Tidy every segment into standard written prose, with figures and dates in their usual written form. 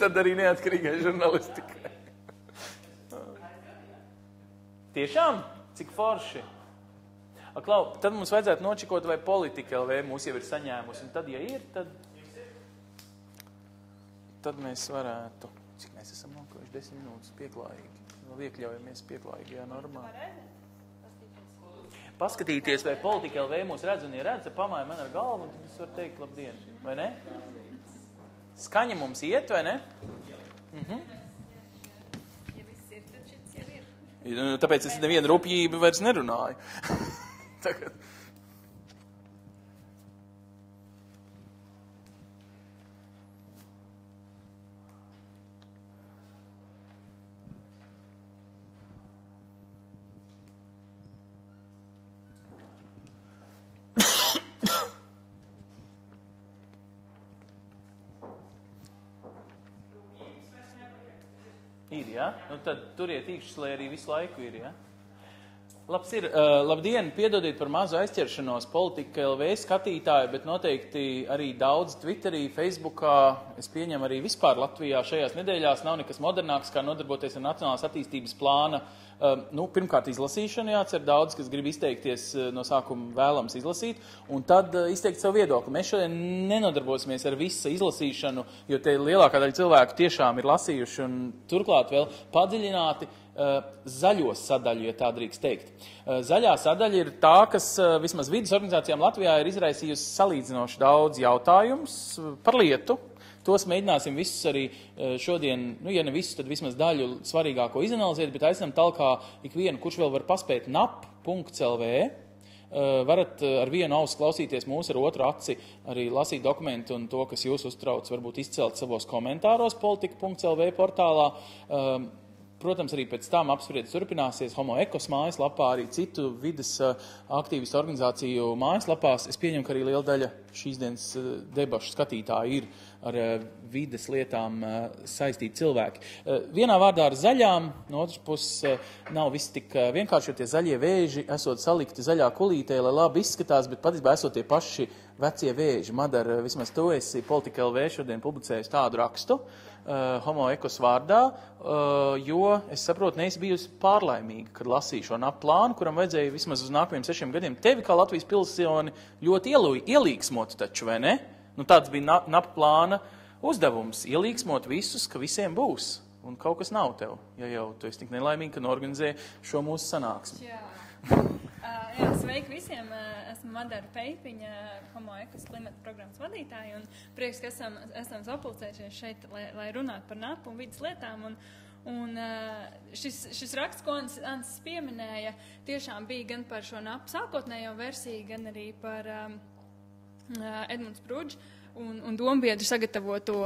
Tad arī neatkarīgai žurnalistikai. Tiešām? Cik forši? Klau, tad mums vajadzētu nočikot, vai Politika LV mūs jau ir saņēmusi. Un tad, ja ir, tad mēs varētu... Cik mēs esam nokļuvuši 10 minūtes pieklājīgi. Vēl iekļaujamies pieklājīgajā normā. Paskatīties, vai Politika LV mūs redz un ja redz, tad pamāja man ar galvu un tad es varu teikt labdien. Vai ne? Skaņa mums iet, vai ne? Ja viss ir, tad šits jau ir. Tāpēc es nevienu rupjību vairs nerunāju. Tagad. Ir, ja? Nu tad turiet īkšķis, lai arī visu laiku ir, ja? Labs ir. Labdien, piedodiet par mazu aizķeršanos Politika LV skatītāju, bet noteikti arī daudz Twitterī, Facebookā, es pieņemu arī vispār Latvijā šajās nedēļās nav nekas modernāks, kā nodarboties ar Nacionālās attīstības plāna. Pirmkārt izlasīšanu jācer daudz, kas grib izteikties no sākuma vēlams izlasīt, un tad izteikt savu viedokli. Mēs šodien nenodarbosimies ar visu izlasīšanu, jo te lielākā daļa cilvēku tiešām ir lasījuši un turklāt vēl padziļināti zaļo sadaļu, ja tā drīkst teikt. Zaļā sadaļa ir tā, kas vismaz vidas organizācijām Latvijā ir izraisījusi salīdzinoši daudz jautājums par lietu. Tos mēģināsim visus arī šodien, ja ne visus, tad vismaz daļu svarīgāko izanalizēt, bet aicinām talkā ikvienu, kurš vēl var paspēt nap.lv. Varat ar vienu ausu klausīties mūs, ar otru aci arī lasīt dokumentu un to, kas jūs uztrauc, varbūt izcelt savos komentāros politika.lv portālā. Protams, arī pēc tam apspriedis turpināsies Homo Ekos mājaslapā, arī citu vides aktīvistu organizāciju mājaslapās. Es pieņemu, ka arī liela daļa šīs dienas debašu skatītāji ir ar vides lietām saistīti cilvēki. Vienā vārdā ar zaļām, no otras puses nav viss tik vienkārši, jo tie zaļie vēži esot salikti zaļā kulītē, lai labi izskatās, bet patiesībā esot tie paši vecie vēži. Madara, vismaz tu esi Politika LV šodien publicējusi tādu rakstu, Homo Ekos vārdā, jo es saprotu, neesi bijusi pārlaimīga, kad lasīju šo NAP plānu, kuram vajadzēja vismaz uz nākamajiem 6 gadiem tevi kā Latvijas pilsoni ļoti ielīgsmot taču, vai ne? Nu, tāds bija NAP plāna uzdevums, ielīgsmot visus, ka visiem būs. Un kaut kas nav tev, ja jau tu esi tik nelaimīgi, ka norganizē šo mūsu sanāksmi. Jā, sveiki visiem. Esmu Madara Peipiņa, Homo Ekos klimata programmas vadītāja, un prieks, ka esam sapulcējušies šeit, lai runātu par NAP un vidas lietām. Un šis raksts, ko Ansis pieminēja, tiešām bija gan par šo NAP sākotnējo versiju, gan arī par Edmunds Prudžs un dombiedru sagatavoto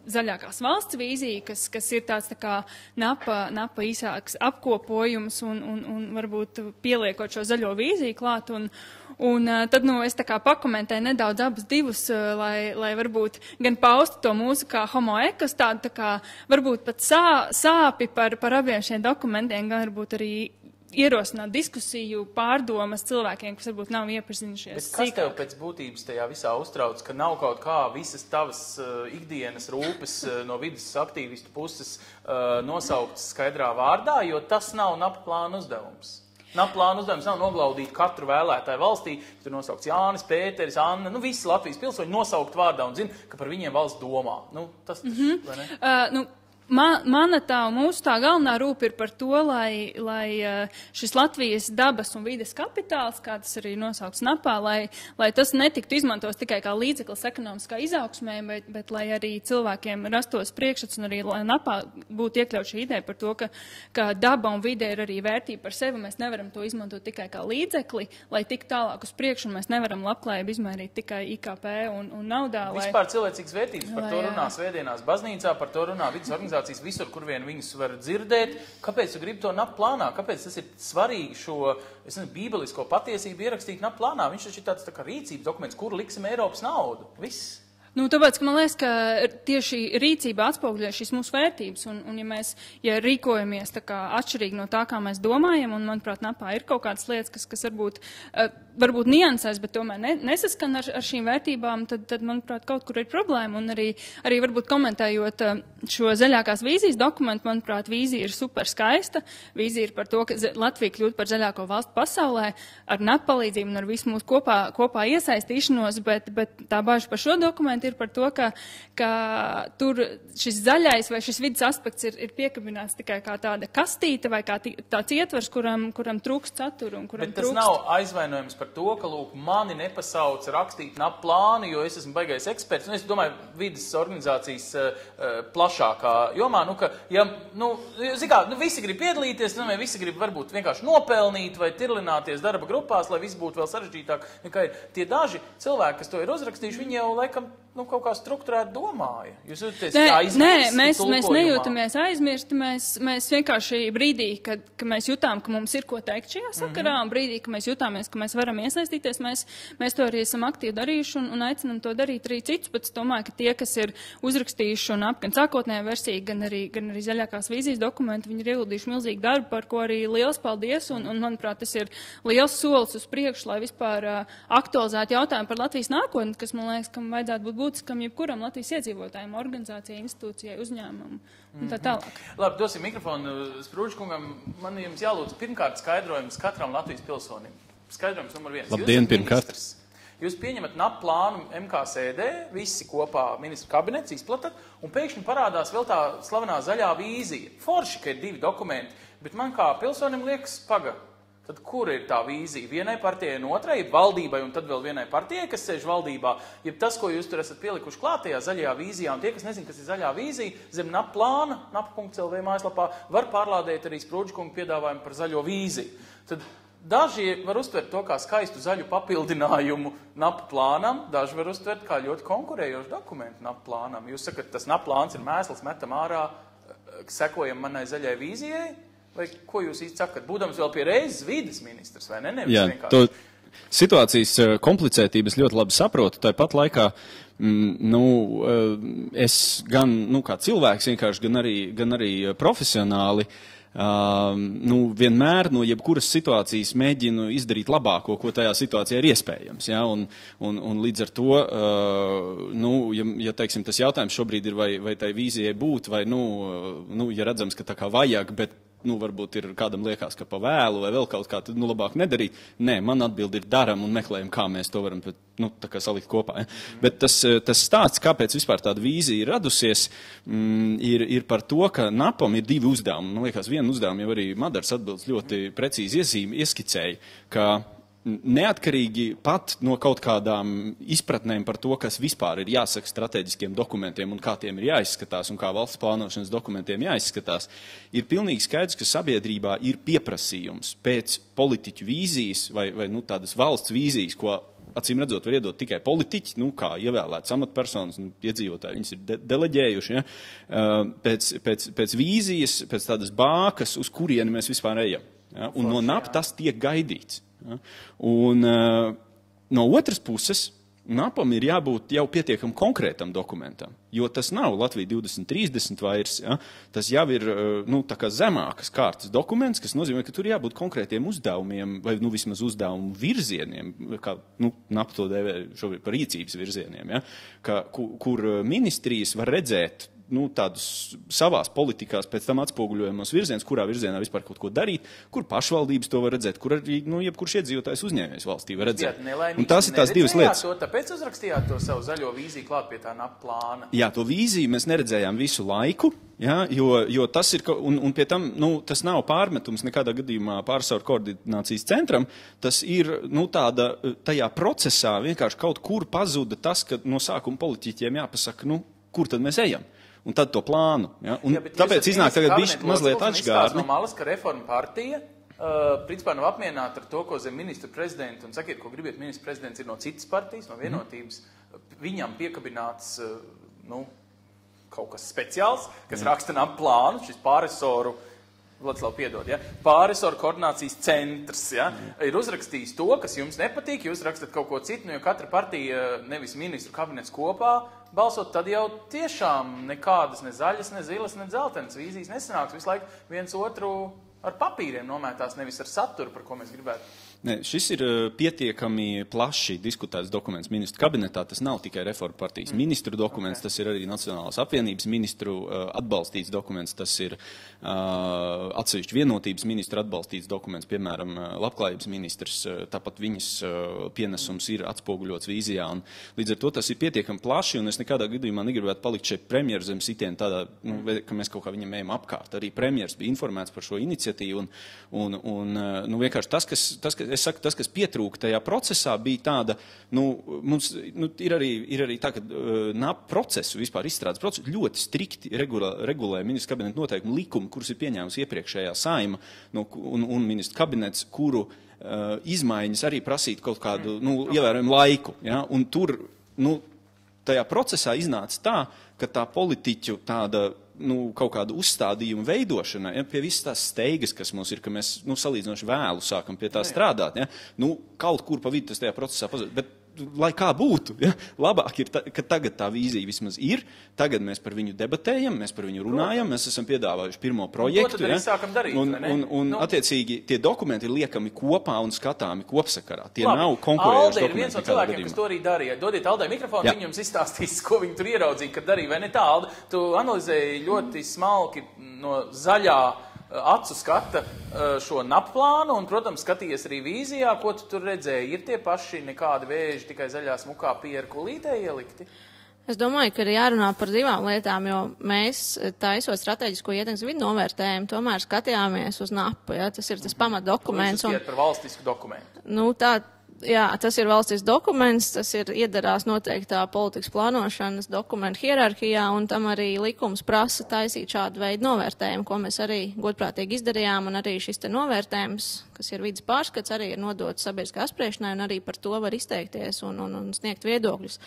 zaļākās valsts vīziju, kas ir tāds tā kā napa īsāks apkopojums un varbūt pieliekot šo zaļo vīziju klāt. Un tad, es tā kā pakomentēju nedaudz abus divus, lai varbūt gan paustu to mūsu kā Homo Ekos, tādu tā kā varbūt pat sāpi par abiem šiem dokumentiem, gan varbūt arī ierosināt diskusiju, pārdomas cilvēkiem, kas varbūt nav iepazinušies. Bet kas tev pēc būtības tajā visā uztrauc, ka nav kaut kā visas tavas ikdienas rūpes no vidas aktīvistu puses nosauktas skaidrā vārdā, jo tas nav NAP plāna uzdevums? NAP plāna uzdevums nav noglaudīt katru vēlētāju valstī, tur nosaukts Jānis, Pēteris, Anna, visi Latvijas pilsoņi nosaukt vārdā un zina, ka par viņiem valsts domā. Tas taču, vai ne? Mana tā un mūsu tā galvenā rūpa ir par to, lai šis Latvijas dabas un vides kapitāls, kā tas arī nosaukts NAPā, lai tas netiktu izmantos tikai kā līdzeklis ekonomiskā izaugsmē, bet lai arī cilvēkiem rastos priekšstats un arī lai NAPā būtu iekļaut šī ideja par to, ka daba un vide ir arī vērtība par sevi. Mēs nevaram to izmantot tikai kā līdzekli, lai tik tālāk uz priekšu, un mēs nevaram labklājību izmērīt tikai IKP un naudā. Vispār cilvēcīgas vērtības, par to runā svētdienās baznīcā, par to runā vidas organizācijas visur, kur vien viņus var dzirdēt. Kāpēc tu gribi to NAP plānā? Kāpēc tas ir svarīgi šo, bībelisko patiesību ierakstīt NAP plānā? Viņš taču ir tāds tā kā rīcības dokuments, kur liksim Eiropas naudu. Viss. Nu, tāpēc, ka man liekas, ka tieši rīcība atspoguļo šīs mūsu vērtības, un ja mēs rīkojamies tā kā atšķirīgi no tā, kā mēs domājam, un, manuprāt, NAPā ir kaut kādas lietas, kas varbūt niansēs, bet tomēr nesaskan ar šīm vērtībām, tad, manuprāt, kaut kur ir problēma, un arī varbūt komentējot šo zaļākās vīzijas dokumentu, manuprāt, vīzija ir super skaista, vīzija ir par to, ka Latvija kļūt par zaļāko valstu pasaulē, ar NAP palīdzību un ar visu mūsu kopā iesaistīšanos, bet tā bāža par šo dokumentu ir par to, ka tur šis zaļais vai šis vidas aspekts ir piekabināts tikai kā tāda kastīte vai kā tāds ietvers, kuram trūkst satura un kuram trūkst. Bet tas nav aizvainojums par to, ka, lūk, mani nepasauc rakstīt NAP plānu, jo es esmu baigais eksperts, un es domāju, vidas organizācijas plašākā jomā, ka, visi grib piedalīties, visi grib varbūt vienkārši nopelnīt vai tirlināties darba grupās, lai viss būtu vēl sarežģītāk, nekā ir tie daži cilvēki, kas to ir uzrakstījuši, viņi jau laikam kaut kā strukturēt domāja. Jūs jūtaties aizmirsti? Nē, mēs nejūtamies aizmirsti, mēs vienkārši brīdī, kad mēs jutām, ka mums ir ko teikt šajā sakarā, un brīdī, ka mēs jutāmies, ka mēs varam iesaistīties, mēs to arī esam aktīvi darījuši un aicinam to darīt arī citus, bet es domāju, ka tie, kas ir uzrakstījuši un gan sākotnējā versija, gan arī zaļākās vīzijas dokumenti, viņi ir ieguldījuši milzīgu darbu, par ko arī liels paldies, un manuprāt, tas ir liels solis uz priekšu, lai vispār aktualizētu jautājumu par Latvijas nākotni, kas, man liekas, kam vajadzētu būt būtiskam jebkuram Latvijas iedzīvotājiem, organizācijai, institūcijai, uzņēmumam un tā tālāk. Labi, dosim mikrofonu Sprūžkungam. Man jums jālūdz pirmkārt skaidrojums katram Latvijas pilsonim. Skaidrojums numur 1. Labdien, pirmkārt. Jūs pieņemat NAP plānu MK sēdē, visi kopā ministru kabinets izplatat, un pēkšņi parādās vēl tā slavenā zaļā vīzija. Forši, ka ir 2 dokumenti, bet man kā pilsonim liekas, tad kur ir tā vīzija? Vienai partijai un otrai, valdībai un tad vēl vienai partijai, kas sēž valdībā, jeb tas, ko jūs tur esat pielikuši klātajā zaļajā vīzijā, un tie, kas nezin, kas ir zaļā vīzija, zem NAP plāna, nap.lv mājaslapā, var pārlādēt arī Sprūžkungu piedāvājumu par zaļo vīziju. Tad daži var uztvert to kā skaistu zaļu papildinājumu NAP plānam, daži var uztvert kā ļoti konkurējošu dokumentu NAP plānam. Jūs sakat, tas NAP plāns ir mēsls, metam ārā, sekojam manai zaļai vīzijai? Vai ko jūs īsti sakat? Būdams vēl pie reizes vides ministrs, vai ne? Jā, to situācijas komplicētības ļoti labi saprotu. Tāpat laikā, es gan, kā cilvēks vienkārši, gan arī profesionāli, vienmēr no jebkuras situācijas mēģinu izdarīt labāko, ko tajā situācijā ir iespējams. Ja? Un līdz ar to, ja teiksim, tas jautājums šobrīd ir, vai tai vīzijai būt, vai, ja redzams, ka tā kā vajag, bet varbūt ir kādam liekas, ka pa vēlu vai vēl kaut kā, tad labāk nedarīt. Nē, man atbildi ir daram un meklējam, kā mēs to varam tā kā salikt kopā. Ja? Bet tas stāsts, kāpēc vispār tāda vīzija ir radusies, ir par to, ka NAPam ir 2 uzdevumi. Man liekas, vienu uzdevumu jau arī Madars atbildes ļoti precīzi ieskicēja, ka neatkarīgi pat no kaut kādām izpratnēm par to, kas vispār ir jāsaka strateģiskiem dokumentiem un kā tiem ir jāizskatās un kā valsts plānošanas dokumentiem jāizskatās, ir pilnīgi skaidrs, ka sabiedrībā ir pieprasījums pēc politiķu vīzijas vai tādas valsts vīzijas, ko acīm redzot var iedot tikai politiķi, kā ievēlēts amatpersonas, iedzīvotāji, viņas ir deleģējuši, ja? Pēc vīzijas, pēc tādas bākas, uz kurieni mēs vispār ejam. Ja? Un no NAP tas tiek gaidīts. Ja? Un no otras puses, NAPam ir jābūt jau pietiekam konkrētam dokumentam, jo tas nav Latvija 2030 vairs, ja? Tas jau ir tā kā zemākas kārtas dokuments, kas nozīmē, ka tur jābūt konkrētiem uzdevumiem vai vismaz uzdevumu virzieniem, kā NAP to dēvē šobrīd par rīcības virzieniem, ja? Kur ministrijas var redzēt tādus savās politikās pēc tam atspoguļojamos virzienus, kurā virzienā vispār kaut ko darīt, kur pašvaldības to var redzēt, kur arī jebkurš iedzīvotājs uzņēmējs valstī var redzēt. Un tās ir tās 2 lietas. Tāpēc uzrakstījāt to savu zaļo vīziju klāt pie tā NAP plāna? Jā, to vīziju mēs neredzējām visu laiku, ja, jo tas ir, un pie tam, tas nav pārmetums nekādā gadījumā pārsvaru koordinācijas centram, tas ir, tajā procesā vienkārši kaut kur pazuda tas, ka no sākuma politiķiem jāpasaka, kur tad mēs ejam. Un tad to plānu. Ja? Un tāpēc iznāk tagad mazliet atšķirīgi. No malas, ka Reforma partija principā nav apmierināta ar to, ko zem ministra prezidenta, un sakiet, ko gribiet, ministra prezidents ir no citas partijas, no vienotības, viņam piekabināts, kaut kas speciāls, kas raksta NAP plānu, šis pārresoru Vladislav, piedod, ja? Pārresoru koordinācijas centrs, ja? Ir uzrakstījis to, kas jums nepatīk, jūs rakstat kaut ko citu, jo katra partija, nevis ministru kabinets kopā balsot, tad jau tiešām nekādas ne zaļas, ne zilas, ne dzeltenas vīzijas nesanāks. Visu laiku viens otru ar papīriem nomētās, nevis ar saturu, par ko mēs gribētu. Ne, šis ir pietiekami plaši diskutēts dokuments ministru kabinetā. Tas nav tikai Reformu partijas ministru dokuments, tas ir arī Nacionālās apvienības ministru atbalstīts dokuments, tas ir atsevišķi vienotības ministru atbalstīts dokuments, piemēram, labklājības ministrs, tāpat viņas pienesums ir atspoguļots vīzijā. Un līdz ar to tas ir pietiekami plaši, un es nekādā gadījumā negribētu palikt šeit premjeru zem sitienu tādā, ka mēs kaut kā viņam ejam apkārt. Arī premjers bija informēts par šo iniciatīvu, un vienkārši tas, es saku, tas, kas pietrūka tajā procesā, bija tāda, mums ir arī tā, ka NAP procesu, vispār izstrādes procesu, ļoti strikti regulē ministru kabineta noteikumu likumu, kurus ir pieņēmusi iepriekšējā Saeima un ministru kabinets, kuru izmaiņas arī prasītu kaut kādu, ievērojumu laiku. Ja? Un tur, tajā procesā iznāca tā, ka tā politiķu tāda, kaut kādu uzstādījumu veidošana, ja, pie visas tās steigas, kas mums ir, ka mēs, salīdzinoši vēlu sākam pie tā strādāt, ja, kaut kur pa vidu tas tajā procesā pazūd, bet lai kā būtu, ja, labāk ir, ka tagad tā vīzija vismaz ir, tagad mēs par viņu debatējam, mēs par viņu runājam, mēs esam piedāvājuši pirmo projektu, ja, darīt, un attiecīgi tie dokumenti ir liekami kopā un skatāmi kopsakarā. Tie nav konkurējoši dokumenti. Alde ir viens no cilvēkiem, kas to arī darīja. Dodiet Aldai mikrofonu, viņi jums izstāstīs, ko viņi tur ieraudzīja, kad darīja, vai ne tā, Alde? Tu analizēji ļoti smalki no zaļā acu skata šo NAP plānu un, protams, skatījies arī vīzijā, ko tu tur redzēji. Ir tie paši nekādi vēži, tikai zaļā smukā pieru kulītē ielikti? Es domāju, ka ir jārunā par divām lietām, jo mēs, taisot strateģisko ietekmes vidu novērtējumu, tomēr skatījāmies uz NAP, ja, tas ir tas pamatdokuments. Jūs esat par valstisku dokumentu. Jā, tas ir valstisks dokuments, tas ir iedarās noteiktā politikas plānošanas dokumentu hierarhijā, un tam arī likums prasa taisīt šādu veidu novērtējumu, ko mēs arī godprātīgi izdarījām, un arī šis te novērtējums, kas ir vidas pārskats, arī ir nodots sabiedriskā apspriešanai, un arī par to var izteikties un sniegt viedokļus.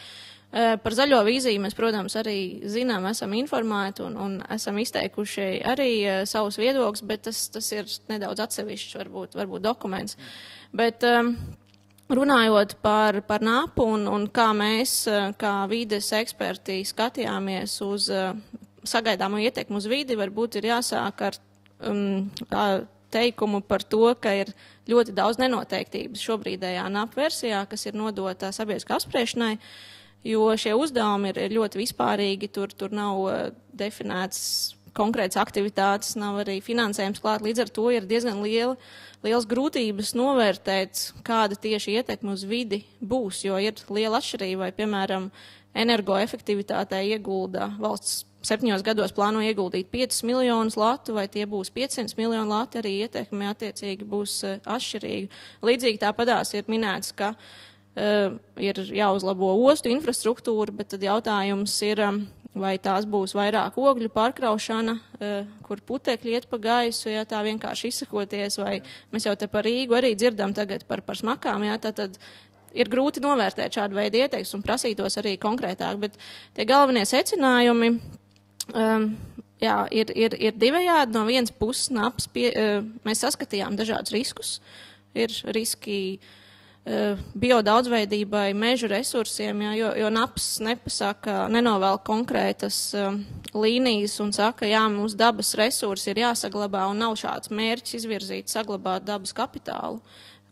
Par zaļo vīziju mēs, protams, arī zinām, esam informēti un esam izteikuši arī savus viedokļus, bet tas ir nedaudz atsevišķs, varbūt dokuments. Bet runājot par NAP un kā mēs, kā vides eksperti, skatījāmies uz sagaidāmo ietekmu uz vidi, varbūt ir jāsāk ar teikumu par to, ka ir ļoti daudz nenoteiktības šobrīdējā NAP versijā, kas ir nodota sabiedriskā apspriešanai, jo šie uzdevumi ir ļoti vispārīgi, tur nav definēts konkrētas aktivitātes, nav arī finansējums klāt, līdz ar to ir diezgan liels grūtības novērtēt, kāda tieši ietekme uz vidi būs, jo ir liela atšķirība, vai, piemēram, energoefektivitātē iegulda valsts 7 gados plāno ieguldīt 5 miljonus latu, vai tie būs 500 miljonu lati, arī ietekme attiecīgi būs atšķirīga. Līdzīgi tāpadās ir minēts, ka ir jāuzlabo ostu infrastruktūra, bet tad jautājums ir, vai tās būs vairāk ogļu pārkraušana, kur putekļi iet pa gaisu, ja tā vienkārši izsakoties, vai mēs jau te par Rīgu arī dzirdam tagad par smakām, ja tad ir grūti novērtēt šādu veidu ieteikums un prasītos arī konkrētāk, bet tie galvenie secinājumi, ir divējādi. No vienas puses NAPs mēs saskatījām dažādus riskus, ir riski biodaudzveidībai, mežu resursiem, jo NAPs nenovēl konkrētas līnijas un saka, mūsu dabas resursi ir jāsaglabā un nav šāds mērķis izvirzīt, saglabāt dabas kapitālu,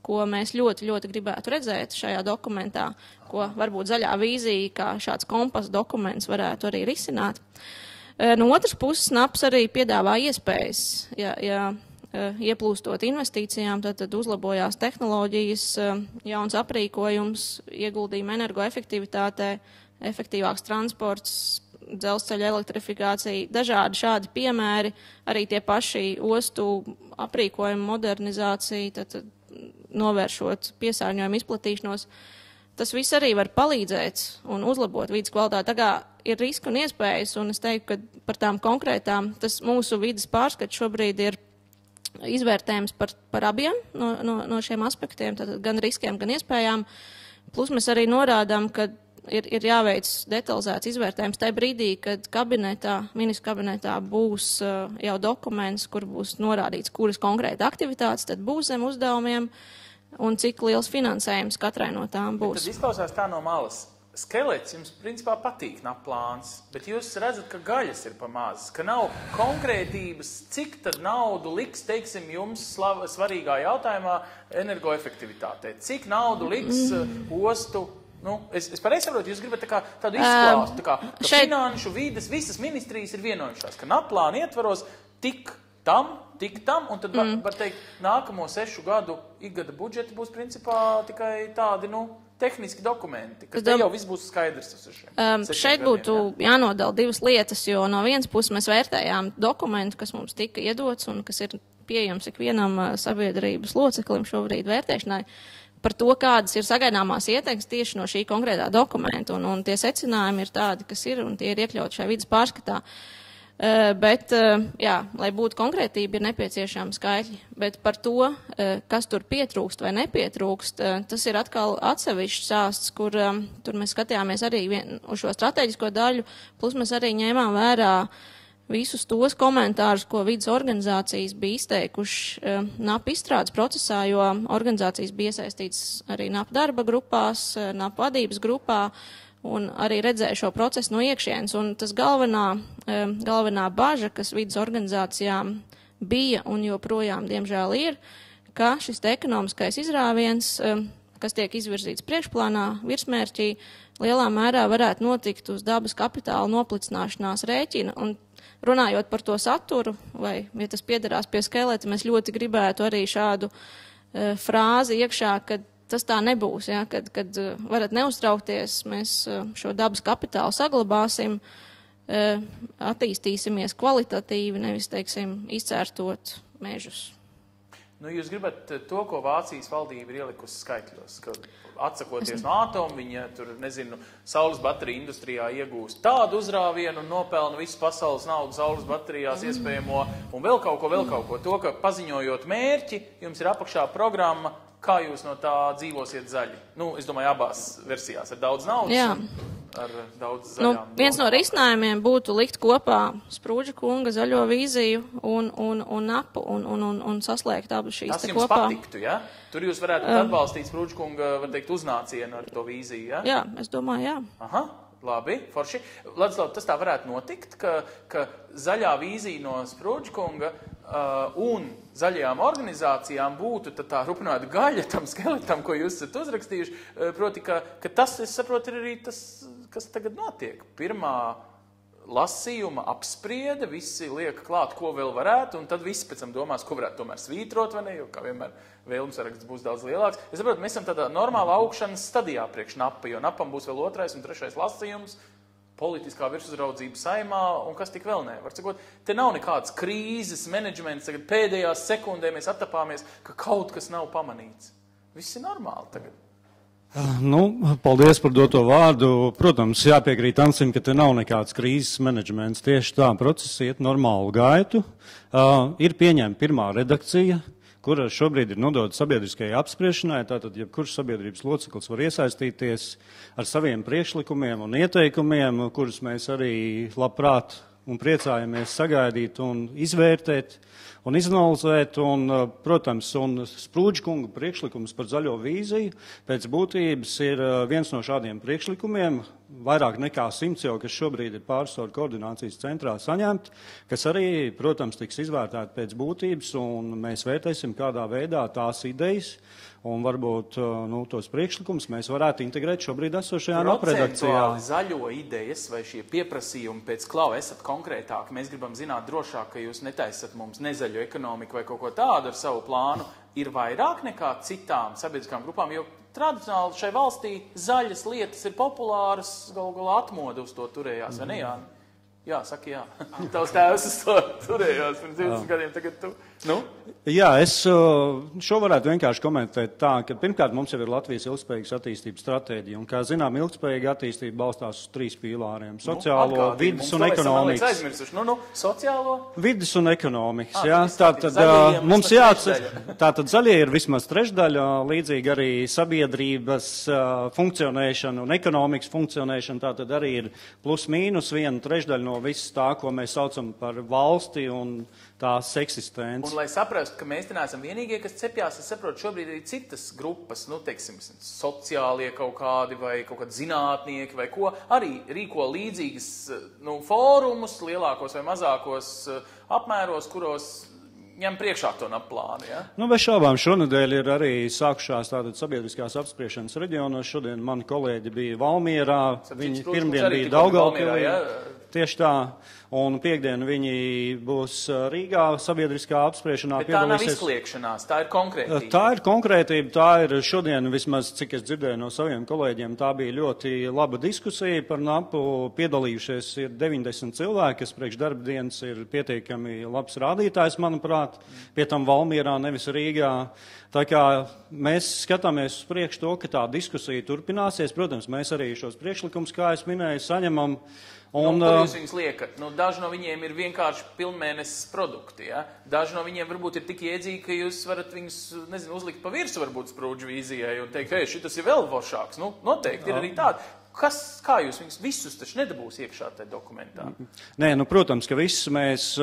ko mēs ļoti, ļoti gribētu redzēt šajā dokumentā, ko varbūt zaļā vīzija, kā šāds kompas dokuments varētu arī risināt. No otras puses, NAPs arī piedāvā iespējas, ieplūstot investīcijām, tad uzlabojās tehnoloģijas, jauns aprīkojums, ieguldījuma energoefektivitātē, efektīvāks transports, dzelzceļa elektrifikācija, dažādi šādi piemēri, arī tie paši ostu aprīkojuma modernizācija, tad novēršot piesārņojumu izplatīšanos. Tas viss arī var palīdzēt un uzlabot vidas kvalitāti. Tā kā ir riski un iespējas, un es teiktu, ka par tām konkrētām, tas mūsu vidas pārskats šobrīd ir izvērtējums par abiem no šiem aspektiem, tātad gan riskiem, gan iespējām. Plus mēs arī norādām, ka ir jāveic detalizēts izvērtējums tajā brīdī, kad ministra kabinetā būs jau dokuments, kur būs norādīts, kuras konkrēti aktivitātes tad būs zem uzdevumiem un cik liels finansējums katrai no tām būs. Tad izklausās tā no malas. Skelets jums principā patīk plāns, bet jūs redzat, ka gaļas ir pa maz, ka nav konkrētības, cik tad naudu liks, teiksim, jums svarīgā jautājumā energoefektivitātei. Cik naudu liks ostu, es pareizi saprotu, jūs gribat tādu izklāstu, ka finanšu, vides, visas ministrijas ir vienojušās, ka plāna ietvaros tik tam, un tad var teikt, nākamo 6 gadu ikgada budžeti būs principā tikai tādi, tehniski dokumenti, ka te jau viss būs skaidrs. Šeit būtu jānodala 2 lietas, jo no vienas puses mēs vērtējām dokumentu, kas mums tika iedots un kas ir pieejams ikvienam sabiedrības loceklim šobrīd vērtēšanai, par to, kādas ir sagaidāmās ieteikmes tieši no šī konkrētā dokumenta, un tie secinājumi ir tādi, kas ir, un tie ir iekļauti šajā vidas pārskatā. Bet, lai būtu konkrētība, ir nepieciešami skaitļi, bet par to, kas tur pietrūkst vai nepietrūkst, tas ir atkal atsevišķs stāsts, kur tur mēs skatījāmies arī uz šo strateģisko daļu, plus mēs arī ņēmām vērā visus tos komentārus, ko vidas organizācijas bija izteikuši NAP izstrādes procesā, jo organizācijas bija iesaistītas arī NAP darba grupās, NAP vadības grupā, un arī redzēju šo procesu no iekšienes, un tas galvenā baža, kas vidas organizācijām bija un joprojām, diemžēl, ir, ka šis ekonomiskais izrāviens, kas tiek izvirzīts priekšplānā, virsmērķī, lielā mērā varētu notikt uz dabas kapitāla noplicināšanās rēķina, un runājot par to saturu, vai, ja tas piederās pie skeleta, mēs ļoti gribētu arī šādu frāzi iekšā, kad tas tā nebūs, kad varat neuztraukties, mēs šo dabas kapitālu saglabāsim, attīstīsimies kvalitatīvi, nevis, teiksim, izcērtot mežus. Jūs gribat to, ko Vācijas valdība ir ielikusi skaitļos, ka atsakoties no atomu, viņa tur, saules bateriju industrijā iegūst tādu uzrāvienu un nopelna visu pasaules naudu saules baterijās iespējamo un vēl kaut ko. To, ka paziņojot mērķi, jums ir apakšā programma, kā jūs no tā dzīvosiet zaļi. Es domāju, abās versijās ar daudz naudas, ar daudz zaļām. Viens no risinājumiem būtu likt kopā Sprūdža kunga zaļo vīziju un NAPu un saslēgt abas šīs te kopā. Tas jums patiktu, ja? Tur jūs varētu atbalstīt Sprūdža kunga, var teikt, uznācienu ar to vīziju, ja? Jā, es domāju, jā. Aha. Labi, forši. Ladislav, tas tā varētu notikt, ka zaļā vīzija no Sprūdža kunga un zaļajām organizācijām būtu tā rupināta gaļa tam skeletam, ko jūs esat uzrakstījuši. Proti, ka tas, es saprotu, ir arī tas, kas tagad notiek. Pirmā lasījuma apspriede, visi liek klāt, ko vēl varētu, un tad visi pēc tam domās, ko varētu tomēr svītrot, vai ne, jo kā vienmēr vēlums saraksts būs daudz lielāks. Es saprotu, mēs esam tādā normālā augšanas stadijā priekš NAPa, jo NAPam būs vēl 2. un 3. lasījums, politiskā virsuzraudzība saimā, un kas tik vēl ne. Var sakot, te nav nekāds krīzes menedžments, tagad pēdējās sekundē mēs attapāmies, ka kaut kas nav pamanīts. Viss ir normāli tagad. Paldies par doto vārdu. Protams, jāpiekrīt Ansim, ka te nav nekāds krīzes menedžments. Tieši tā, process iet normālu gaitu. Ir pieņemta pirmā redakcija, kura šobrīd ir nodota sabiedriskajai apspriešanai. Tātad, jebkurš sabiedrības loceklis var iesaistīties ar saviem priekšlikumiem un ieteikumiem, kurus mēs arī labprāt un priecājamies sagaidīt un izvērtēt un izanalizēt, un, protams, un Sprūdža kunga priekšlikums par zaļo vīziju pēc būtības ir viens no šādiem priekšlikumiem, vairāk nekā 100 jau, kas šobrīd ir pārstāvju koordinācijas centrā saņemti, kas arī, protams, tiks izvērtēti pēc būtības, un mēs vērtēsim, kādā veidā tās idejas un varbūt tos priekšlikumus mēs varētu integrēt šobrīd esošajā redakcijā. Procentuāli zaļo idejas vai šie pieprasījumi pēc klau esat konkrētāki, mēs gribam zināt drošāk, ka jūs netaisat mums nezaļo ekonomiku vai kaut ko tādu ar savu plānu, ir vairāk nekā citām sabiedriskām grupām, jo tradicionāli šai valstī zaļas lietas ir populāras, galu galā atmoda uz to turējās, vai ne, Jāni? Jā, saka jā. Tavs tēvs uz to turējās pirms 20 gadiem, tagad tu. Nu? Jā, es šo varētu vienkārši komentēt tā, ka pirmkārt mums jau ir Latvijas ilgspējīgas attīstības stratēģija, un kā zinām, ilgspējīga attīstība balstās uz 3 pīlāriem - sociālo, vides un ekonomikas. Sociālo? Vides un ekonomikas, jā. Tātad mums jāatcer, tātad zaļie ir vismaz trešdaļa, līdzīgi arī sabiedrības funkcionēšana un ekonomikas funkcionēšana, tātad arī ir plus mīnus 1/3 no viss tā, ko mēs saucam par valsti un tās eksistenci. Un, lai saprastu, ka mēs te neesam vienīgie, kas cepjās, es saprotu, šobrīd arī citas grupas, nu, teiksim, sociālie kaut kādi vai kaut kādi zinātnieki vai ko, arī rīko līdzīgas, nu, fórumus lielākos vai mazākos apmēros, kuros ņem priekšā to plānu, ja? Nu, bez šaubām šonedēļ ir arī sākušās tātad sabiedriskās apspriešanas reģionos. Šodien mani kolēģi bija Valmierā, viņi pirmdien bija Daugavpilī. Ja? Tieši tā. Un piekdien viņi būs Rīgā sabiedriskā apspriešanā. Bet tā nav izkliekšanās, tā ir konkrētība. Tā ir konkrētība, tā ir šodien, vismaz cik es dzirdēju no saviem kolēģiem, tā bija ļoti laba diskusija par NAPu. Piedalījušies ir 90 cilvēki, kas priekš darba dienas ir pietiekami labs rādītājs, manuprāt, pie tam Valmierā, nevis Rīgā. Tā kā mēs skatāmies uz priekš to, ka tā diskusija turpināsies. Protams, mēs arī šos priekšlikumus, kā es minēju, saņemam. Un, kur jūs viņus liekat? Nu, daži no viņiem ir vienkārši pilnmēnesis produkti, ja? Daži no viņiem varbūt ir tik iedzīgi, ka jūs varat viņus, nezinu, uzlikt pa virsu varbūt sprūdžu vīzijai un teikt, hei, šitas ir vēl foršāks. Nu, noteikti ir arī tādi. Kā jūs viņus visus taču nedabūs iekšā tajā dokumentā? Nē, nu, protams, ka visus mēs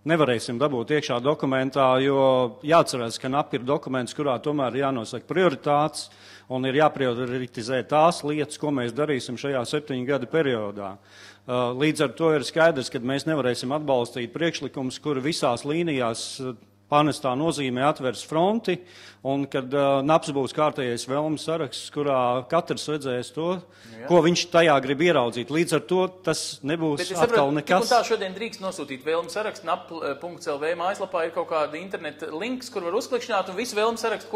nevarēsim dabūt iekšā dokumentā, jo jāatcerās, ka NAP ir dokuments, kurā tomēr jānosaka prioritātes un ir jāprioritizē tās lietas, ko mēs darīsim šajā 7 gadu periodā. Līdz ar to ir skaidrs, ka mēs nevarēsim atbalstīt priekšlikumus, kuri visās līnijās pārnestā nozīmē atvers fronti, un kad NAPs būs kārtējais vēlmes saraksts, kurā katrs redzēs to, ko viņš tajā grib ieraudzīt. Līdz ar to tas nebūs atkal nekas. Bet tā šodien drīkst nosūtīt vēlmes sarakstu, nap.lv mājaslapā ir kaut kāda interneta links, kur var uzklikšņāt, un visu vēlmes sarakstu,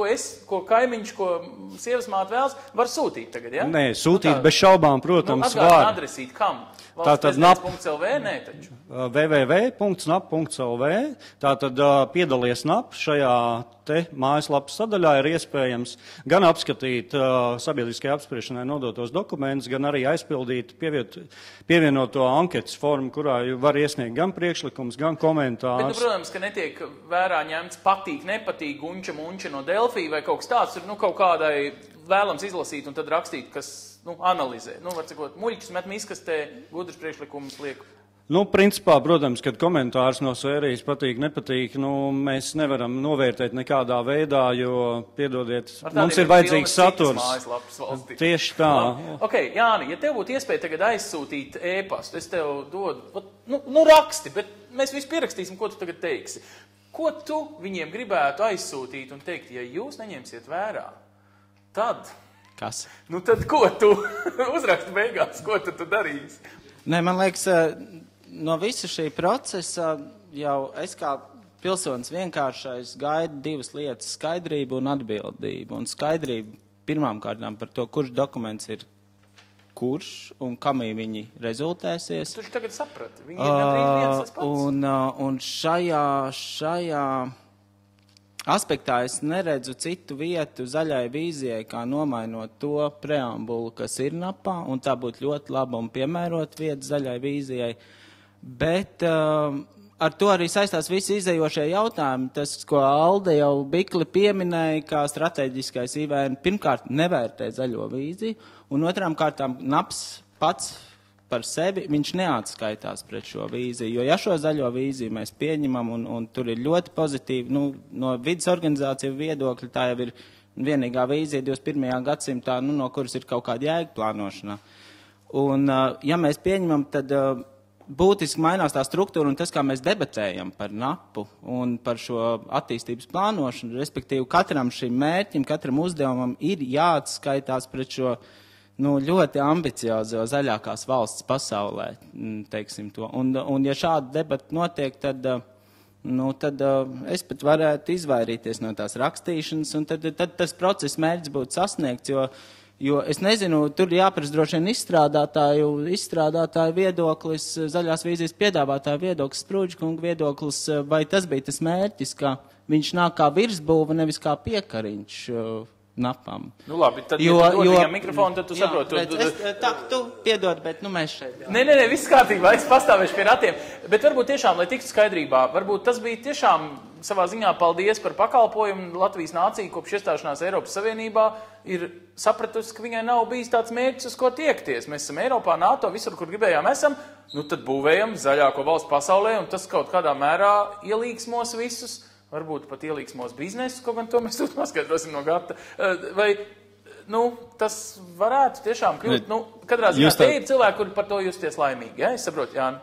ko kaimiņš, ko sievas māte vēlas, var sūtīt tagad, ja? Nē, sūtīt bez šaubām, protams, var. Atgādina adresīt, kam? Tātad nap.lv, nē, taču. www.nap.lv, tātad piedalies NAP šajā te mājaslapas sadaļā ir iespējams gan apskatīt sabiedriskajai apspriešanai nodotos dokumentus, gan arī aizpildīt pievienoto anketas formu, kurā var iesniegt gan priekšlikums, gan komentārus. Bet, nu, protams, ka netiek vērā ņemts patīk, nepatīk, gunča, munča no Delfī vai kaut kas tāds, ir, nu, kaut kādai vēlams izlasīt un tad rakstīt, kas, nu, analizē. Nu, var cikot, muļķis met miskastē, gudrs priekšlikumus liek. Nu, principā, protams, kad komentārs no sērijas patīk, nepatīk, nu, mēs nevaram novērtēt nekādā veidā, jo, piedodiet, mums ir vajadzīgs saturs. Tieši tā. Ok, Jāni, ja tev būtu iespēja tagad aizsūtīt ēpastu, es tev dodu, nu raksti, bet mēs visu pierakstīsim, ko tu tagad teiksi. Ko tu viņiem gribētu aizsūtīt un teikt, ja jūs neņemsiet vērā, tad... Kas? Nu, tad ko tu uzraksti beigās, ko tu darīsi? Nē, man liekas, no visa šī procesa jau es kā pilsonis vienkāršais gaidu 2 lietas - skaidrību un atbildību. Un skaidrību pirmām kārtām par to, kurš dokuments ir kurš un kam viņi rezultēsies. Tu tagad saprati, viņi ir gandrīz viens tas pats. Un šajā aspektā es neredzu citu vietu zaļai vīzijai, kā nomainot to preambulu, kas ir NAPā, un tā būtu ļoti laba un piemērot vieta zaļai vīzijai. Bet ar to arī saistās visi izējošie jautājumi. Tas, ko Alde jau bikli pieminēja, kā strateģiskais IVN, pirmkārt nevērtē zaļo vīziju, un otrām kārtām NAPs pats par sevi, viņš neatskaitās pret šo vīziju, jo ja šo zaļo vīziju mēs pieņemam, un tur ir ļoti pozitīvi, nu, no vidas organizāciju viedokļa, tā jau ir vienīgā vīzija 21. gadsimtā, nu, no kuras ir kaut kāda jēga plānošanā. Un, ja mēs pieņemam, tad būtiski mainās tā struktūra un tas, kā mēs debatējam par NAPu un par šo attīstības plānošanu, respektīvi katram šim mērķim, katram uzdevumam ir jāatskaitās pret šo ļoti ambiciozo zaļākās valsts pasaulē, teiksim to. Un ja šāda debata notiek, tad es pat varētu izvairīties no tās rakstīšanas, un tad tas procesa mērķis būtu sasniegts, Jo es nezinu, tur jāprasa droši vien izstrādātāju viedoklis, zaļās vīzijas piedāvātāju viedoklis, Sprūdžkunga viedoklis, vai tas bija tas mērķis, ka viņš nāk kā virsbūva, nevis kā piekariņš napam. Nu labi, tad, ja tu dod viņam mikrofonu, tad tu saproti. Tu piedod, bet mēs šeit. Nē, viss kārtībā, es pastāvēšu pie ratiem. Bet varbūt tiešām, lai tiktu skaidrībā, varbūt tas bija tiešām savā ziņā paldies par pakalpojumu. Latvijas nācija kopš iestāšanās Eiropas Savienībā ir sapratusi, ka viņai nav bijis tāds mērķis, uz ko tiekties. Mēs esam Eiropā, NATO, visur, kur gribējām esam, nu tad būvējam zaļāko valstu pasaulē, un tas kaut kādā mērā ielīgsmos visus, varbūt pat ielīgsmos biznesu, kaut gan to mēs tur noskaidrosim no gata. Vai, tas varētu tiešām kļūt, katrā ziņā te ir cilvēki, kuri par to justies laimīgi, ja? Es saprotu, Jāni.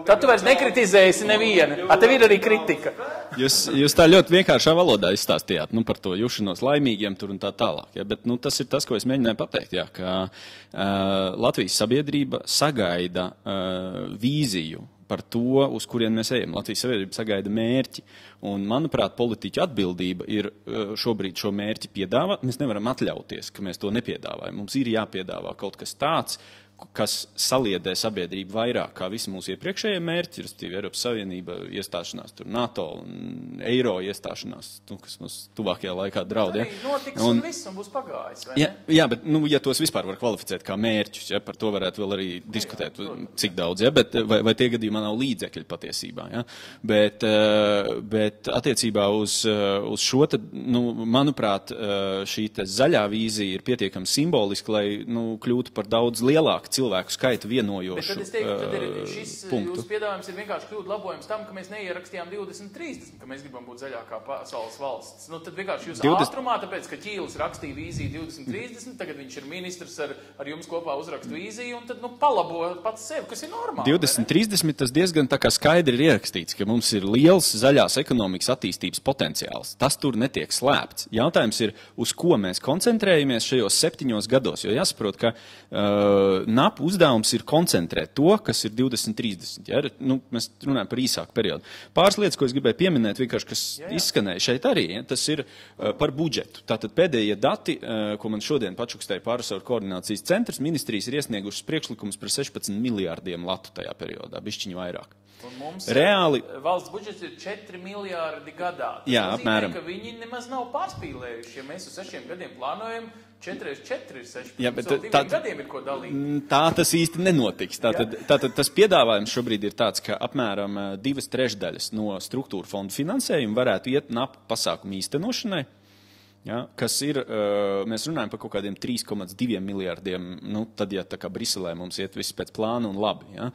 Tad tu vairs nekritizēsi nevienu. Tev ir arī kritika. Jūs tā ļoti vienkāršā valodā izstāstījāt par to jušanos laimīgiem tur un tā tālāk. Ja? Bet tas ir tas, ko es mēģināju pateikt, ja? Ka Latvijas sabiedrība sagaida vīziju par to, uz kurien mēs ejam. Latvijas sabiedrība sagaida mērķi. Un, manuprāt, politiķa atbildība ir šobrīd šo mērķi piedāvāt. Mēs nevaram atļauties, ka mēs to nepiedāvājam. Mums ir jāpiedāvā kaut kas tāds, kas saliedē sabiedrību vairāk kā visi mūsu iepriekšējie mērķi, ir Eiropas Savienība iestāšanās, tur NATO un Eiro iestāšanās, kas mums tuvākajā laikā draud. Ja? Notiks un viss un būs pagājis, vai ne? Jā, bet, ja tos vispār var kvalificēt kā mērķus, ja, par to varētu vēl arī diskutēt, cik daudz, ja, bet vai tie gadījumā nav līdzekļi patiesībā, ja? Bet attiecībā uz šo, tad, manuprāt, šī zaļā vīzija ir pietiekami simboliska, lai, kļūtu par daudz lielāku cilvēku skaitu vienojošu punktu. Bet tad es teiktu, tad šis jūsu piedāvājums ir vienkārši kļūt labojums tam, ka mēs neierakstījām 2030, ka mēs gribam būt zaļākā pasaules valsts. Tad vienkārši jūs ātrumā, tāpēc, ka Ķīlis rakstīja vīziju 2030, tagad viņš ir ministrs ar jums kopā uzrakstu vīziju, un tad, palabo pats sevi, kas ir normāli. 2030 tas diezgan tā kā skaidri ir ierakstīts, ka mums ir liels zaļās ekonomikas attīstības potenciāls. Tas tur netiek slēpts. Jautājums ir, uz ko mēs koncentrējamies šajos 7 gados, jo jāsaprot, ka NAP uzdevums ir koncentrēt to, kas ir 2030. Ja? Mēs runājam par īsāku periodu. Pāris lietas, ko es gribēju pieminēt, vienkārši, kas izskanēja šeit arī, ja? Tas ir par budžetu. Tātad pēdējie dati, ko man šodien pačukstēja Pārresoru koordinācijas centrs, ministrijas ir iesniegušas priekšlikumus par 16 miljārdiem latu tajā periodā, bišķiņu vairāk. Un mums reāli valsts budžets ir 4 miljārdi gadā. Tas jā, nozīmē, apmēram. Ka viņi nemaz nav pārspīlējuši. Ja mēs uz 6 gadiem plānojam, 4 x 4 ir 16. Jā, bet 2 gadiem ir ko dalīt. Tā tas īsti nenotiks. Tātad tas piedāvājums šobrīd ir tāds, ka apmēram 2/3 no struktūra fondu finansējuma varētu iet NAP pasākumu īstenošanai. Ja, kas ir, mēs runājam par kaut kādiem 3,2 miljārdiem, tad, ja tā kā Briselē mums iet viss pēc plāna un labi. Ja.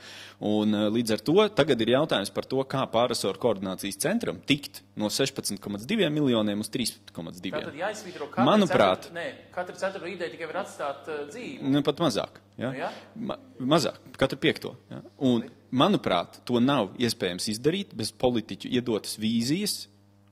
Un līdz ar to tagad ir jautājums par to, kā Pārresoru koordinācijas centram tikt no 16,2 miljoniem uz 3,2. Tātad jāizsvītro katra ceturto ideja tikai var atstāt dzīvi. Pat mazāk. Ja. Ja? Mazāk, katru 5. Ja. Un, manuprāt, to nav iespējams izdarīt bez politiķu iedotas vīzijas,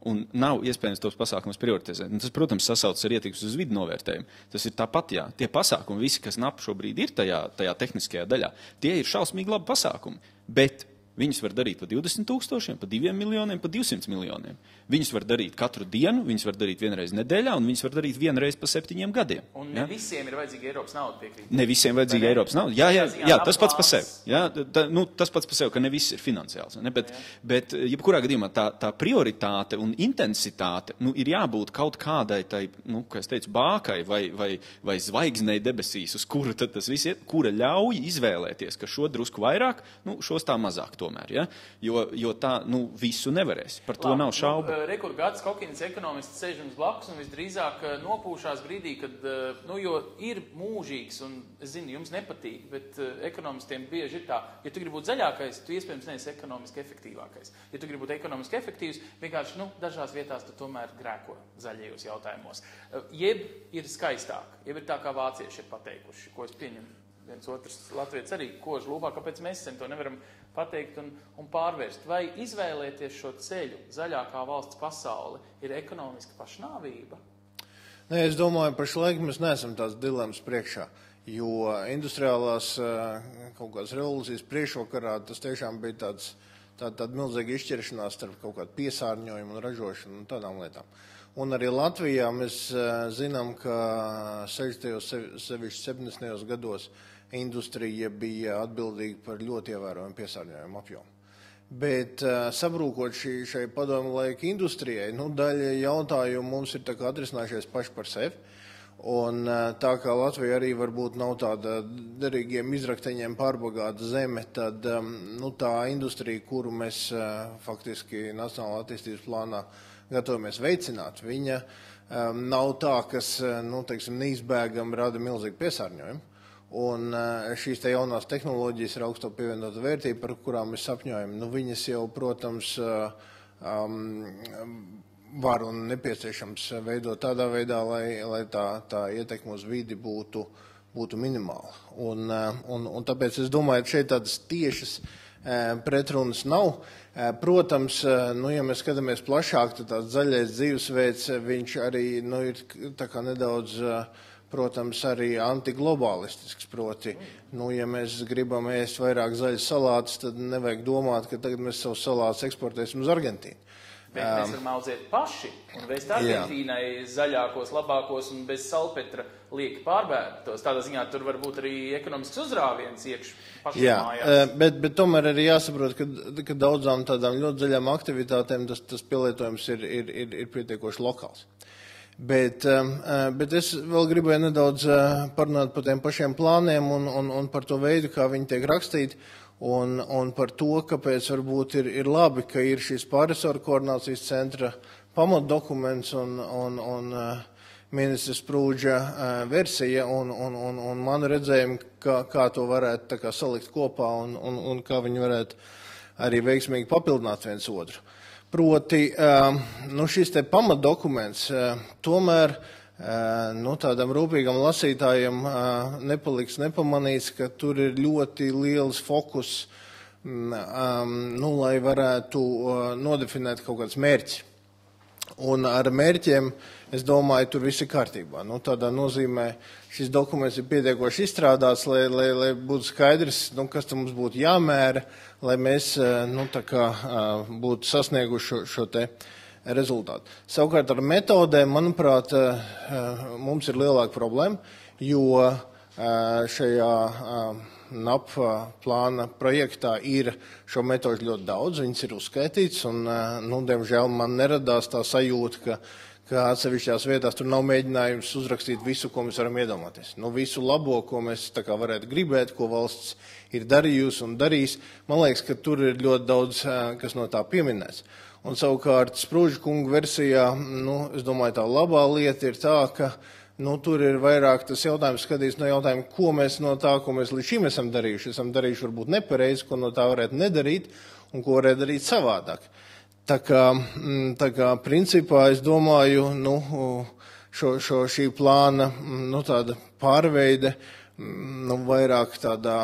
un nav iespējams tos pasākumus prioritizēt. Un tas, protams, sasaucas ar ietekmes uz vidu novērtējumu. Tas ir tāpat, jā. Tie pasākumi, visi, kas NAP šobrīd ir tajā tehniskajā daļā, tie ir šausmīgi labi pasākumi. Bet viņus var darīt pa 20 000, pa 2 miljoniem, pa 200 miljoniem. Viņus var darīt katru dienu, viņus var darīt vienreiz nedēļā, un viņus var darīt vienreiz pa 7 gadiem. Un ne visiem ir vajadzīga Eiropas nauda, piekrīt. Ne visiem vajadzīga Eiropas nauda. Jā, tas pats par sevi. Jā, tas pats par sevi, ka ne viss ir finansiāls. Ne? Bet jebkurā gadījumā tā prioritāte un intensitāte ir jābūt kaut kādai tai, kā es teicu, bākai vai zvaigznei debesīs, uz kuru tad tas viss iet, kura ļauj izvēlēties, ka šo drusku vairāk, šos tā mazāk tomēr. Ja? Jo tā visu nevarēs. Par to nav šaubu. Rekur Gads Kokins ekonomists sēž mums blakus un visdrīzāk nopūšās brīdī, kad, jo ir mūžīgs, un es zinu, jums nepatīk, bet ekonomistiem bieži ir tā, ja tu gribi būt zaļākais, tu iespējams neesi ekonomiski efektīvākais. Ja tu gribi būt ekonomiski efektīvs, vienkārši, dažās vietās tu tomēr grēko zaļajos jautājumos. Jeb ir skaistāk, jeb ir tā, kā vācieši ir pateikuši, ko es pieņemu. Viens otrs latvietis arī kož lūpā, kāpēc mēs to nevaram pateikt un pārvērst. Vai izvēlēties šo ceļu, zaļākā valsts pasauli, ir ekonomiska pašnāvība? Nē, es domāju, pašlaik mēs neesam tās dilemmas priekšā, jo industriālās kaut kādas revolūcijas priekšvakarā tas tiešām bija tāds tāda milzīga izšķiršanās starp kaut kādu piesārņojumu un ražošanu un tādām lietām. Un arī Latvijā mēs zinām, ka 60. sevišķi 70. gados industrija bija atbildīga par ļoti ievērojumu piesārņojumu apjomu. Bet sabrūkot šai padomu laika industrijai, daļa jautājumu mums ir tā kā atrisinājušies paši par sevi. Un tā kā Latvija arī varbūt nav tāda derīgiem izrakteņiem pārbagāta zeme, tad tā industrija, kuru mēs faktiski Nacionālā attīstības plānā gatavamies veicināt, viņa nav tā, kas, neizbēgami rada milzīgu piesārņojumu. Un šīs te jaunās tehnoloģijas ir augsto pievienota vērtība, par kurām mēs sapņojam. Viņas jau, protams, var un nepieciešams veidot tādā veidā, lai tā ietekme uz vidi būtu minimāla. Un tāpēc es domāju, ka šeit tādas tiešas pretrunas nav. Protams, ja mēs skatāmies plašāk, tad tāds zaļais dzīvesveids, viņš arī ir tā kā nedaudz, protams, arī antiglobālistisks. Proti, ja mēs gribam ēst vairāk zaļas salātus, tad nevajag domāt, ka tagad mēs savus salātus eksportēsim uz Argentīnu. Bet mēs varam audzēt paši un vest Argentīnai zaļākos, labākos un bez salpetra lieki pārbērtos. Tādā ziņā tur var būt arī ekonomisks uzrāviens iekš pašiem mājās. Bet tomēr arī jāsaprot, ka daudzām tādām ļoti zaļām aktivitātēm tas pielietojums ir pietiekoši lokāls. Bet es vēl gribēju nedaudz parunāt par tiem pašiem plāniem un par to veidu, kā viņi tiek rakstīti. Un par to, kāpēc varbūt ir labi, ka ir šīs pārresoru koordinācijas centra pamatdokuments un ministra Sprūdža versija un manu redzējumu, kā to varētu tā kā salikt kopā un kā viņi varētu arī veiksmīgi papildināt viens otru. Proti, šis te pamatdokuments tomēr tādam rūpīgam lasītājam nepaliks nepamanīts, ka tur ir ļoti liels fokus, lai varētu nodefinēt kaut kāds mērķis. Un ar mērķiem, es domāju, tur viss ir kārtībā. Tādā nozīmē šis dokuments ir pietiekoši izstrādāts, lai būtu skaidrs, kas tam mums būtu jāmēra, lai mēs būtu sasnieguši šo te rezultātu. Savukārt ar metodēm, manuprāt, mums ir lielāka problēma, jo šajā NAP plāna projektā ir šo metodu ļoti daudz, viņas ir uzskaitīts, un, diemžēl, man neradās tā sajūta, ka atsevišķās vietās tur nav mēģinājums uzrakstīt visu, ko mēs varam iedomāties. Visu labo, ko mēs tā kā varētu gribēt, ko valsts ir darījusi un darīs. Man liekas, ka tur ir ļoti daudz, kas no tā pieminēts. Un savukārt Sprūdža kunga versijā, es domāju, tā labā lieta ir tā, ka tur ir vairāk tas jautājums skatīts no jautājuma, ko mēs no tā, ko mēs līdz šim esam darījuši. Esam darījuši varbūt nepareizi, ko no tā varētu nedarīt un ko varētu darīt savādāk. Tā kā principā es domāju, šī plāna tāda pārveide vairāk tādā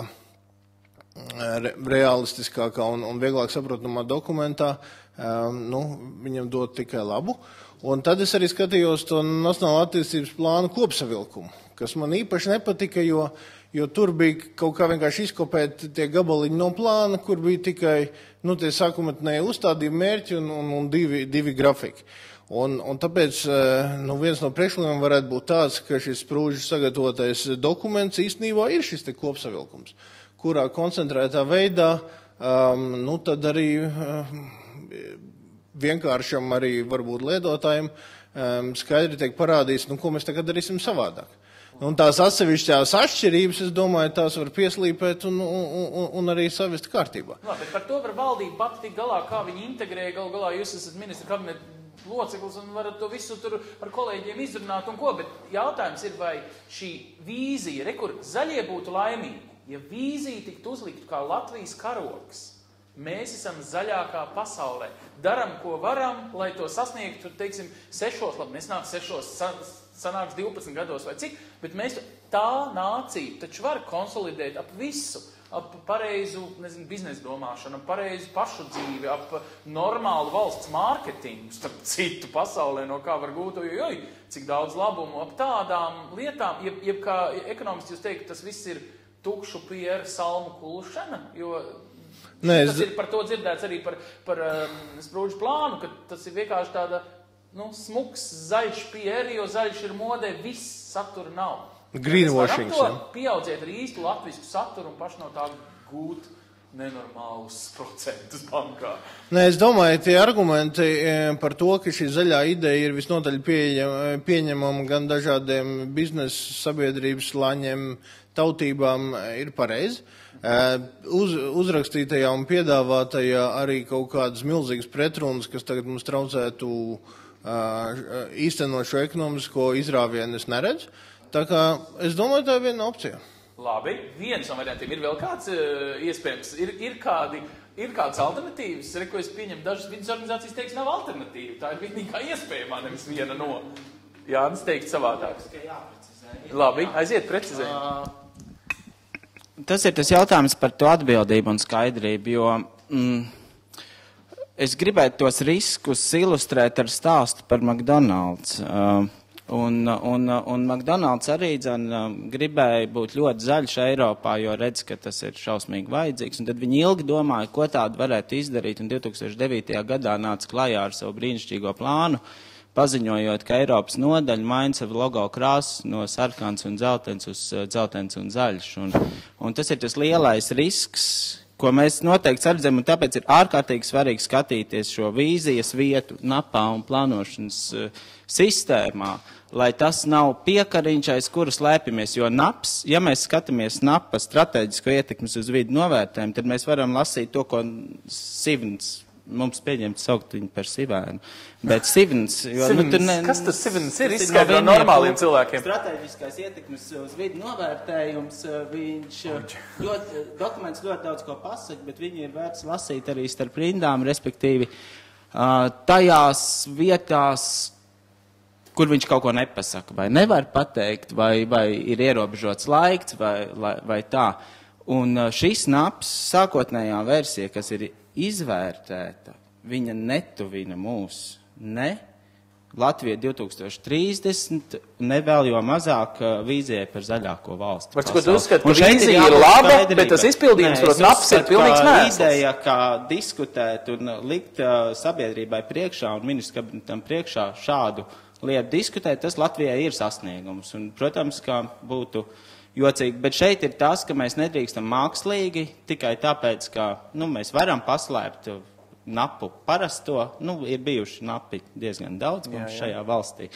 realistiskākā un vieglāk saprotamā dokumentā, viņam dod tikai labu. Un tad es arī skatījos to Nacionālā attīstības plānu kopsavilkumu, kas man īpaši nepatika, jo tur bija kaut kā vienkārši izkopēt tie gabaliņi no plāna, kur bija tikai tie sākumatnēji uzstādījumi mērķi un divi grafiki. Un tāpēc viens no priekšlikumiem varētu būt tāds, ka šis Sprūdža sagatavotais dokuments īstenībā ir šis te kopsavilkums, kurā koncentrētā veidā tad arī vienkāršam arī varbūt lietotājiem skaidri tiek parādīts, ko mēs tagad darīsim savādāk. Un tās atsevišķās atšķirības, es domāju, tās var pieslīpēt un arī savest kārtībā. Bet par to var valdība pati tik galā, kā viņi integrē, galā jūs esat ministra kabineta loceklis un varat to visu tur ar kolēģiem izrunāt un ko, bet jautājums ir, vai šī vīzija, kur zaļie būtu laimīgi, ja vīzija tiktu uzliktu kā Latvijas karogs. Mēs esam zaļākā pasaulē. Daram, ko varam, lai to sasniegtu, teiksim, 6, labi, nesnāk 6, sanāks 12 gados vai cik, bet mēs tā nācija taču var konsolidēt ap visu, ap pareizu, biznesa domāšanu, ap pareizu pašu dzīvi, ap normālu valsts mārketingu, starp citu pasaulē, no kā var gūt, cik daudz labumu, ap tādām lietām, jeb kā ekonomisti jūs teikt, tas viss ir tukšu pieru salmu kulšana, jo Tas ir par to dzirdēts arī par Sprūžu plānu, ka tas ir vienkārši tāda, smuks, zaļš PR, jo zaļš ir modē, viss satura nav. Greenwashing. Pieaudziet ar īstu latvisku saturu un paši no tā gūt nenormālus procentus bankā. Nē, es domāju, tie argumenti par to, ka šī zaļā ideja ir visnotaļ pieņemama gan dažādiem biznesa sabiedrības slāņiem, tautībām, ir pareizi. Uzrakstītajā un piedāvātajā arī kaut kādas milzīgas pretrunas, kas tagad mums traucētu īstenot šo ekonomisko izrāvienu, es neredzu. Tā kā es domāju, tā ir viena opcija. Labi, viens no variantiem ir vēl kāds iespējams. Ir kāds alternatīvas, ko es pieņemu, dažas vidas organizācijas teiks, nav alternatīva. Tā ir vienīgā iespējamā, nevis viena no. Jānis teikt savādāks. Labi, aiziet precizēt. Tas ir tas jautājums par to atbildību un skaidrību, jo es gribētu tos riskus ilustrēt ar stāstu par McDonald's. Un McDonald's arī gribēja būt ļoti zaļš Eiropā, jo redz, ka tas ir šausmīgi vajadzīgs. Un tad viņi ilgi domāja, ko tādu varētu izdarīt. Un 2009. gadā nāca klajā ar savu brīnišķīgo plānu, paziņojot, ka Eiropas nodaļa maina savu logo krāsu no sarkans un dzeltens uz dzeltens un zaļš. Un tas ir tas lielais risks, ko mēs noteikti sardzam, un tāpēc ir ārkārtīgi svarīgi skatīties šo vīzijas vietu napā un plānošanas sistēmā, lai tas nav piekariņš, aiz kura slēpjamies, jo naps, ja mēs skatāmies napa strateģisko ietekmes uz vidu novērtējumu, tad mēs varam lasīt to, ko Sivens mums pieņemt saukt viņu par Sivēnu. Bet Sivens, kas tas Sivens ir? Izskaidro normāliem cilvēkiem. Strateģiskais ietekmes uz vidu novērtējums, viņš dokuments ļoti daudz ko pasaka, bet viņi ir vērts lasīt arī starp rindām, respektīvi tajās vietās, kur viņš kaut ko nepasaka, vai nevar pateikt, vai ir ierobežots laiks, vai tā. Un šis naps, sākotnējā versija, kas ir izvērtēta, viņa netuvina mūs ne Latvija 2030, ne vēl jo mazāk vīzijai par zaļāko valsti. Varbūt, ko tu uzskati, ka vīzija ir laba, bet tas izpildījums, protams, naps ir pilnīgs nēsls. Ideja, kā diskutēt un likt sabiedrībai priekšā un ministru kabinetam priekšā šādu lietu diskutēt, tas Latvijai ir sasniegums. Un, protams, kā būtu jocīgi, bet šeit ir tas, ka mēs nedrīkstam mākslīgi tikai tāpēc, ka mēs varam paslēpt napu parasto, ir bijuši napi diezgan daudz mums šajā valstī.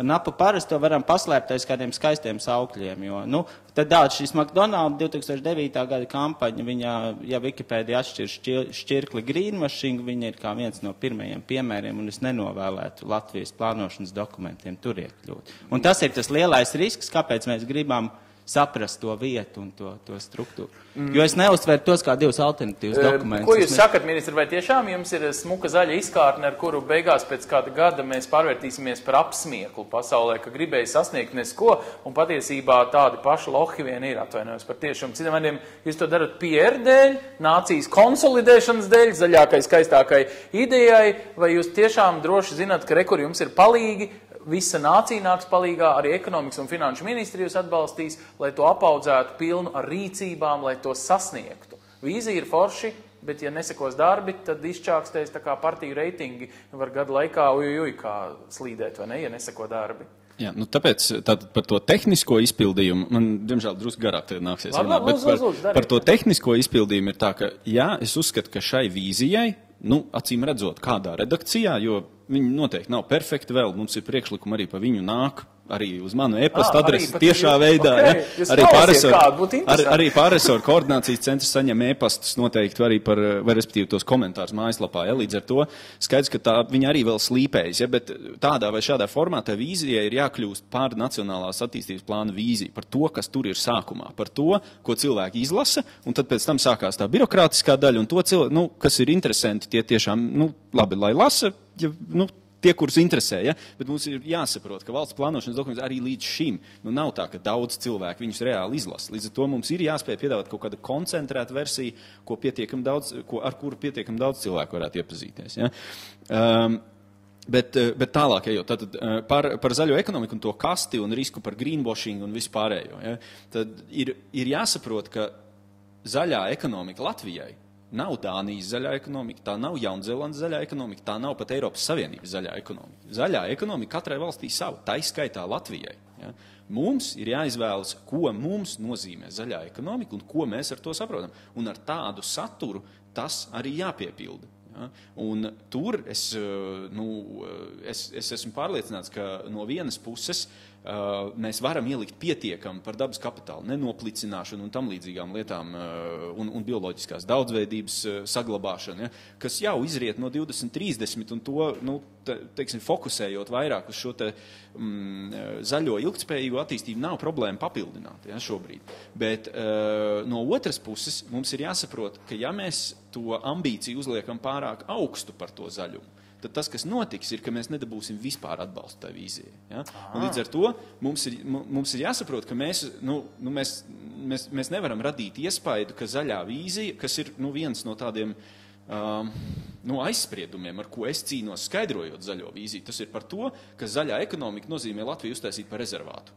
Napu parasto varam paslēpt aiz kādiem skaistiem saukļiem, jo, tad šis McDonald's 2009. Gada kampaņa, viņa, ja Wikipēdija atšķir šķirkli greenwashing, viņa ir kā viens no pirmajiem piemēriem, un es nenovēlētu Latvijas plānošanas dokumentiem tur iekļūt. Un tas ir tas lielais risks, kāpēc mēs gribam saprast to vietu un to struktūru. Jo es neuztveru tos kā divus alternatīvus dokumentus. Ko jūs sakat, ministri, vai tiešām jums ir smuka zaļa izkārtne, ar kuru beigās pēc kāda gada mēs pārvērtīsimies par apsmieklu pasaulē, ka gribēja sasniegt nesko, un patiesībā tādi paši lohi vien ir, atvainojos par tiešām. Citiem vārdiem, jūs to darat PR dēļ, nācijas konsolidēšanas dēļ, zaļākai, skaistākai idejai, vai jūs tiešām droši zināt, ka kur jums ir palīgi, visa nācija nāks palīgā, arī ekonomikas un finanšu ministrijas atbalstīs, lai to apaudzētu pilnu ar rīcībām, lai to sasniegtu. Vīzija ir forši, bet ja nesekos darbi, tad izčākstēs tā kā partiju reitingi var gadu laikā kā slīdēt, vai ne, ja neseko darbi. Jā, tāpēc par to tehnisko izpildījumu, man, diemžēl, drusku garāk te nāksies runāt, bet par to tehnisko izpildījumu ir tā, ka, jā, es uzskatu, ka šai vīzijai, acīm redzot, kādā redakcijā, jo viņi noteikti nav perfekti vēl, mums ir priekšlikumi arī pa viņu nāk, arī uz manu e-pasta adresi tiešā veidā. Arī pārresoru koordinācijas centrs saņem e-pastus noteikti arī par, vai respektīvi tos komentārus mājaslapā. Ja, līdz ar to skaidrs, ka viņi arī vēl slīpējas, ja, bet tādā vai šādā formātā vīzijai ir jākļūst par nacionālās attīstības plāna vīziju, par to, kas tur ir sākumā, par to, ko cilvēki izlasa, un tad pēc tam sākās tā birokrātiskā daļa, un to cilvēku, kas ir interesanti, tie tiešām, labi, lai lasa, ja, tie, kurus interesē, ja? Bet mums ir jāsaprot, ka valsts plānošanas dokuments arī līdz šim nav tā, ka daudz cilvēku viņus reāli izlasa. Līdz ar to mums ir jāspēj piedāvāt kaut kāda koncentrēta versija, ar kuru pietiekam daudz cilvēku varētu iepazīties. Ja? Bet tālāk, ejot, par zaļo ekonomiku un to kasti un risku par greenwashing un visu pārējo, ja? Tad ir jāsaprot, ka zaļā ekonomika Latvijai nav Dānijas zaļā ekonomika, tā nav Jaunzēlandes zaļā ekonomika, tā nav pat Eiropas Savienības zaļā ekonomika. Zaļā ekonomika katrai valstī savu, tā izskaitā Latvijai. Ja? Mums ir jāizvēlas, ko mums nozīmē zaļā ekonomika un ko mēs ar to saprotam. Un ar tādu saturu tas arī jāpiepilda. Ja? Un tur es esmu pārliecināts, ka no vienas puses mēs varam ielikt pietiekami par dabas kapitālu, nenoplicināšanu un tam līdzīgām lietām un bioloģiskās daudzveidības saglabāšanu, ja, kas jau izriet no 2030 un to, fokusējot vairāk uz šo zaļo ilgtspējīgo attīstību nav problēma papildināt, ja, šobrīd. Bet no otras puses mums ir jāsaprot, ka ja mēs to ambīciju uzliekam pārāk augstu par to zaļumu, tad tas, kas notiks, ir, ka mēs nedabūsim vispār atbalstu tai vīzijai. Ja? Un līdz ar to mums ir jāsaprot, ka mēs nevaram radīt iespaidu, ka zaļā vīzija, kas ir viens no tādiem aizspriedumiem, ar ko es cīnos skaidrojot zaļo vīziju, tas ir par to, ka zaļā ekonomika nozīmē Latviju uztaisīt par rezervātu.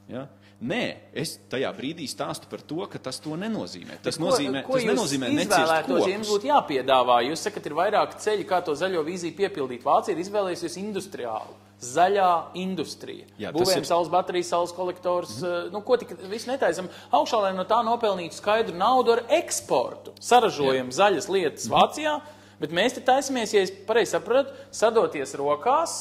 Ja? Nē, es tajā brīdī stāstu par to, ka tas to nenozīmē. Tas nenozīmē necirst kokus. Jums būtu jāpiedāvā? Jūs sakat, ir vairāk ceļi, kā to zaļo vīziju piepildīt. Vācija ir izvēlējusies industriālu. Zaļā industrija. Jā, būvējam saules baterijas, saules kolektors, ko tik visu netaisam. Augšā, lai no tā nopelnītu skaidru naudu ar eksportu. Saražojam zaļas lietas Vācijā, bet mēs te taisamies, ja es pareizi sapratu, sadoties rokās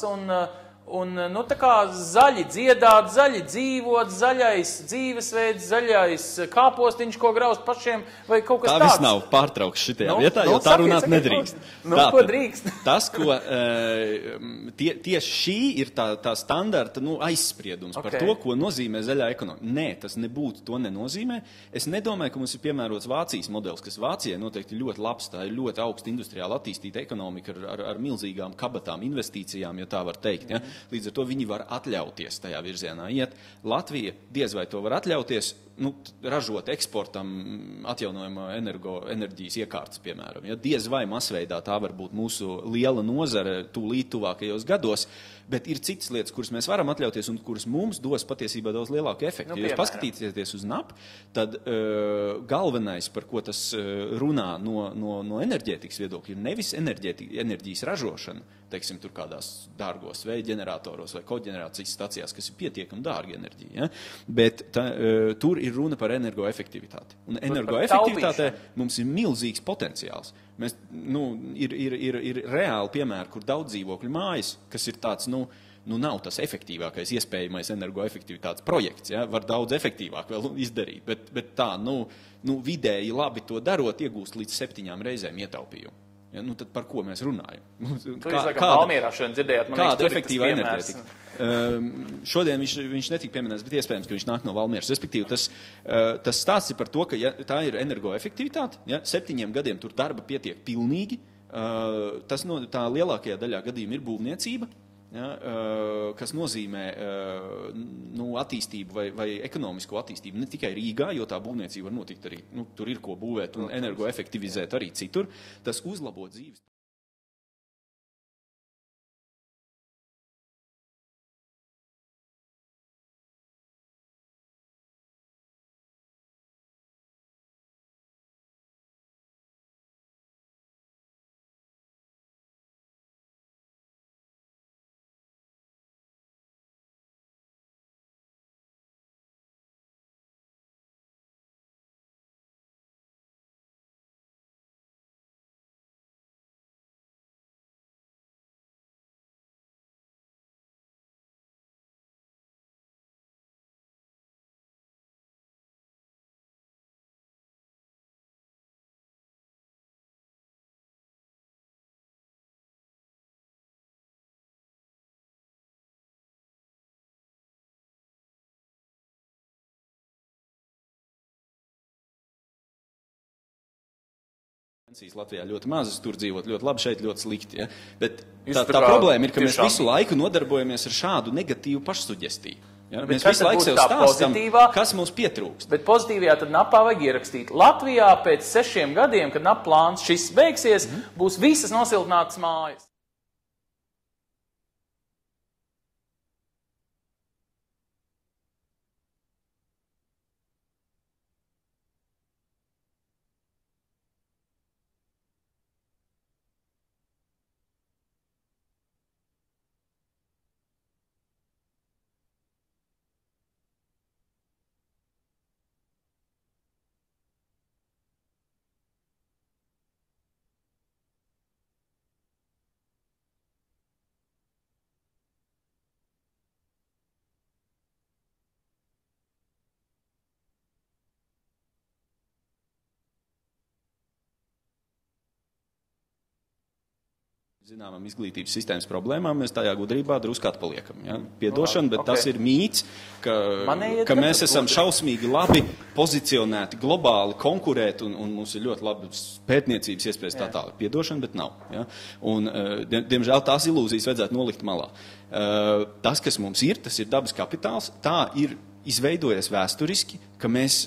un tā kā zaļi dziedāt, zaļi dzīvot, zaļais dzīvesveids, zaļais kāpostiņš, ko graust pašiem, vai kaut kas tāds. Tā viss nav pārtraukts šitajā vietā, jo tā runāt nedrīkst. Ko drīkst? Tas, ko tieši šī ir tā standarta aizspriedums par to, ko nozīmē zaļā ekonomika. Nē, tas nebūtu, to nenozīmē. Es nedomāju, ka mums ir piemērots Vācijas modelis, kas Vācijai noteikti ļoti labs, tā ir ļoti augsta industriāli attīstīta ekonomika ar milzīgām kabatām, investīcijām, ja tā var teikt. Ja? Līdz ar to viņi var atļauties tajā virzienā iet. Latvija diez vai to var atļauties, ražot eksportam atjaunojamo enerģijas iekārtas, piemēram. Ja? Diez vai masveidā tā var būt mūsu liela nozare tuvākajos gados, bet ir citas lietas, kuras mēs varam atļauties un kuras mums dos patiesībā daudz lielāku efektu. Ja jūs paskatīsieties uz NAP, tad galvenais, par ko tas runā no enerģētikas viedokļa, ir nevis enerģijas ražošana, teiksim, tur kādās dārgos vēja ģeneratoros vai koģenerācijas stacijās, kas ir pietiekami dārga enerģija, ja? Bet tur ir runa par energoefektivitāti. Un energoefektivitātē mums ir milzīgs potenciāls. Mēs, ir reāli piemēri, kur daudz dzīvokļu mājas, kas ir tāds, nav tas efektīvākais iespējamais energoefektivitātes projekts, ja? Var daudz efektīvāk vēl izdarīt, bet tā, vidēji labi to darot, iegūst līdz 7 reizēm ietaupījumu. Ja, tad par ko mēs runājam? Kāda efektīva enerģētika? Šodien viņš netika pieminēts, bet iespējams, ka viņš nāk no Valmieras. Respektīvi, tas stāsts ir par to, ka ja tā ir energoefektivitāte, ja, 7 gadiem tur darba pietiek pilnīgi, tā lielākajā daļā gadījuma ir būvniecība, ja, kas nozīmē attīstību vai ekonomisko attīstību ne tikai Rīgā, jo tā būvniecība var notikt arī, tur ir ko būvēt un energoefektivizēt arī citur, tas uzlabo dzīves. Latvijā ļoti mazas, tur dzīvot ļoti labi, šeit ļoti slikti. Ja? Bet tā problēma ir, ka mēs visu laiku nodarbojamies ar šādu negatīvu pašsuģestību. Ja? Mēs visu laiku sev stāstam, kas mums pietrūkst. Bet pozitīvajā tad NAPā vajag ierakstīt. Latvijā pēc 6 gadiem, kad NAP plāns šis beigsies, būs visas nosiltinātas mājas. zināmām izglītības sistēmas problēmām, mēs tajā gudrībā drusku atpaliekam. Ja? Piedošana, bet tas ir mīts, ka mēs esam šausmīgi labi pozicionēti globāli konkurēt un mums ir ļoti labi pētniecības iespējas tā tālāk. Piedošana, bet nav. Ja? Un, diemžēl tās ilūzijas vajadzētu nolikt malā. Tas, kas mums ir, tas ir dabas kapitāls, tā ir izveidojies vēsturiski, ka mēs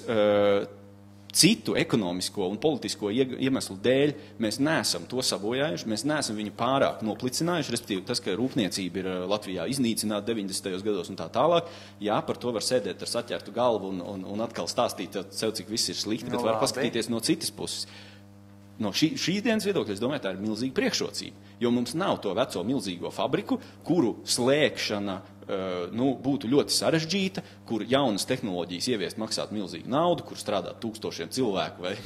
citu ekonomisko un politisko iemeslu dēļ mēs neesam to sabojājuši, mēs neesam viņu pārāk noplicinājuši, respektīvi tas, ka rūpniecība ir Latvijā iznīcināta 90. gados un tā tālāk, jā, par to var sēdēt ar saķertu galvu un atkal stāstīt sev, cik viss ir slikti, bet var paskatīties no citas puses. No šīs dienas viedokļa, es domāju, tā ir milzīga priekšrocība, jo mums nav to veco milzīgo fabriku, kuru slēgšana būtu ļoti sarežģīta, kur jaunas tehnoloģijas ieviest maksāt milzīgu naudu, kur strādā tūkstošiem cilvēku, vai,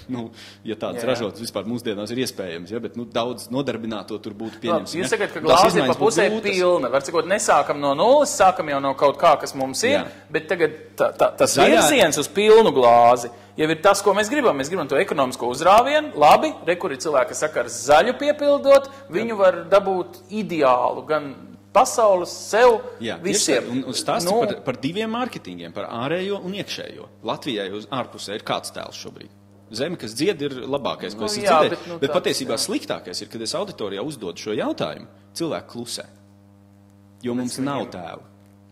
ja tāds ražots vispār mūsdienās ir iespējams, ja, bet daudz nodarbināto tur būtu pieņems. Jūs sakat, ka glāze ir pa pusē pilna, var sakot, nesākam no nulles, sākam jau no kaut kā, kas mums ir, bet tagad tas virziens uz pilnu glāzi jau ir tas, ko mēs gribam. Mēs gribam to ekonomisko uzrāvienu, labi, kur ir cilvēki, kas saka, ar zaļu piepildot, viņu var dabūt ideālu, gan pasaules, sev, visiem. Un stāsti par diviem mārketingiem, par ārējo un iekšējo. Latvijai uz ārpusē ir kāds tēls šobrīd? Zeme, kas dzied, ir labākais, ko es dzirdēju. Bet patiesībā sliktākais ir, kad es auditorijā uzdodu šo jautājumu, cilvēki klusē. Jo mums nav tēlu.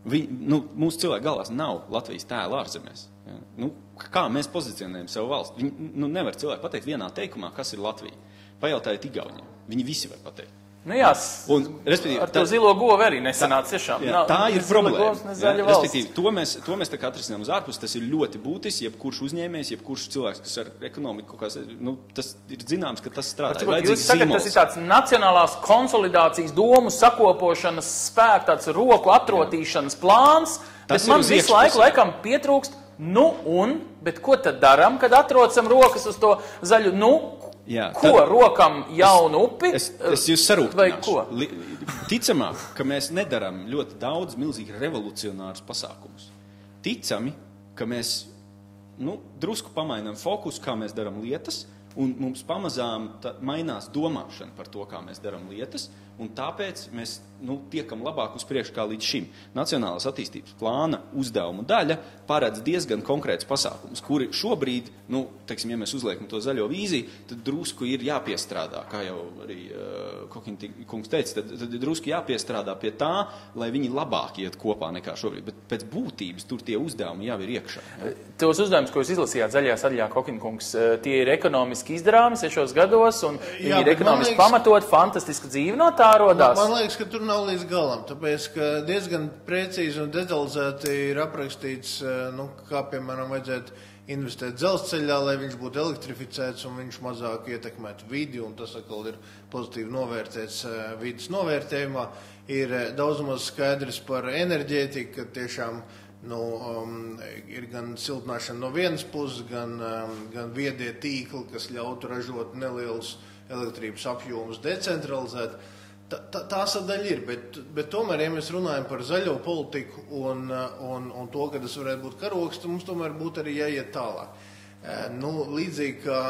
Mūsu cilvēku galvās nav Latvijas tēla ārzemēs. Ja? Kā mēs pozicionējam savu valsti? Nevar cilvēki pateikt vienā teikumā, kas ir Latvija. Pajautājiet Igauniem. Viņi visi var pateikt. Ar to zilo govu arī nesanāca tiešām. Tā ir problēma. Respektīvi, to mēs tā kā atrisinām uz ārpus, tas ir ļoti būtisks, jebkurš uzņēmējs, jebkurš cilvēks, kas ar ekonomiku, tas ir zināms, ka tas strādā. Jūs sakat, tas ir tāds nacionālās konsolidācijas domu sakopošanas spēks, tāds roku atrotīšanas plāns, bet man visu laikam pietrūkst, bet ko tad daram, kad atrocam rokas uz to zaļu, rokam jaunu upi? Es jūs sarūktināšu. Ticamāk, ka mēs nedaram ļoti daudz milzīgi revolucionārus pasākumus. Ticami, ka mēs drusku pamainām fokusu, kā mēs daram lietas, un mums pamazām mainās domāšana par to, kā mēs daram lietas, un tāpēc mēs tiekam labāk uz priekšu kā līdz šim. Nacionālās attīstības plāna uzdevumu daļa paredz diezgan konkrēts pasākums, kuri šobrīd, ja mēs uzliekam to zaļo vīziju, tad drusku ir jāpiestrādā, kā jau arī kungs teica, tad drusku jāpiestrādā pie tā, lai viņi labāk iet kopā nekā šobrīd, bet pēc būtības tur tie uzdevumi jau ir iekšā. Ja? Tos uzdevumus, ko jūs izlasījāt zaļajā sadaļā, Kokinkungs, tie ir ekonomiski izdarāmi 6 gados, un viņi ir ekonomiski pamatot, fantastiska dzīve no tā rodās. Man liekas, ka tur nav līdz galam, tāpēc, ka diezgan precīzi un detalizēti ir aprakstīts, kā, piemēram, vajadzētu investēt dzelzceļā, lai viņš būtu elektrificēts un viņš mazāk ietekmētu vidi, un tas atkal ir pozitīvi novērtēts vidas novērtējumā. Ir daudz maz skaidrs par enerģētiku, ka tiešām ir gan siltināšana no vienas puses, gan viedie tīkli, kas ļautu ražot nelielus elektrības apjomus decentralizēt. Tā sadaļa ir, bet tomēr, ja mēs runājam par zaļo politiku un to, ka tas varētu būt karogs, tad mums tomēr būtu arī jāiet tālāk. Līdzīgi kā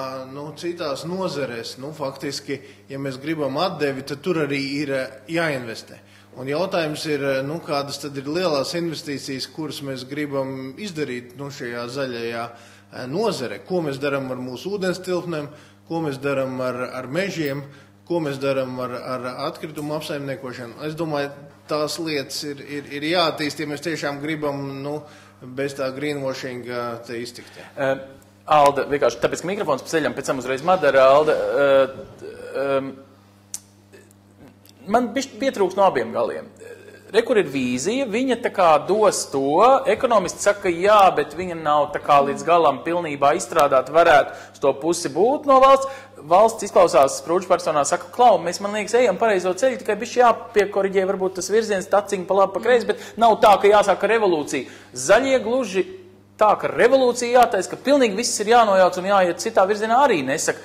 citās nozarēs, faktiski, ja mēs gribam atdevi, tad tur arī ir jāinvestē. Un jautājums ir, kādas tad ir lielās investīcijas, kuras mēs gribam izdarīt šajā zaļajā nozare, ko mēs darām ar mūsu ūdenstilpnēm, ko mēs darām ar mežiem, ko mēs darām ar atkritumu apsaimniekošanu. Es domāju, tās lietas ir jāattīst, ja mēs tiešām gribam bez tā greenwashinga te iztikt. Alda, vienkārši tāpēc, ka mikrofons pa ceļam, pēc tam uzreiz Madara, Alda, man pietrūks no abiem galiem. Kur ir vīzija, viņa tā kā dos to, ekonomisti saka, jā, bet viņa nav tā kā līdz galam pilnībā izstrādāt, varētu uz to pusi būt no valsts. Valsts izklausās sprūdžu personā, saka, klau, mēs, man liekas, ejam pareizo ceļu, tikai bišķi jāpiekoriģē varbūt tas virziens, taciņi pa labi, pa kreisi, bet nav tā, ka jāsāk ar revolūciju. Zaļie gluži tā, ka revolūcija jātais, ka pilnīgi viss ir jānojauc un jāiet citā virzienā arī nesaka.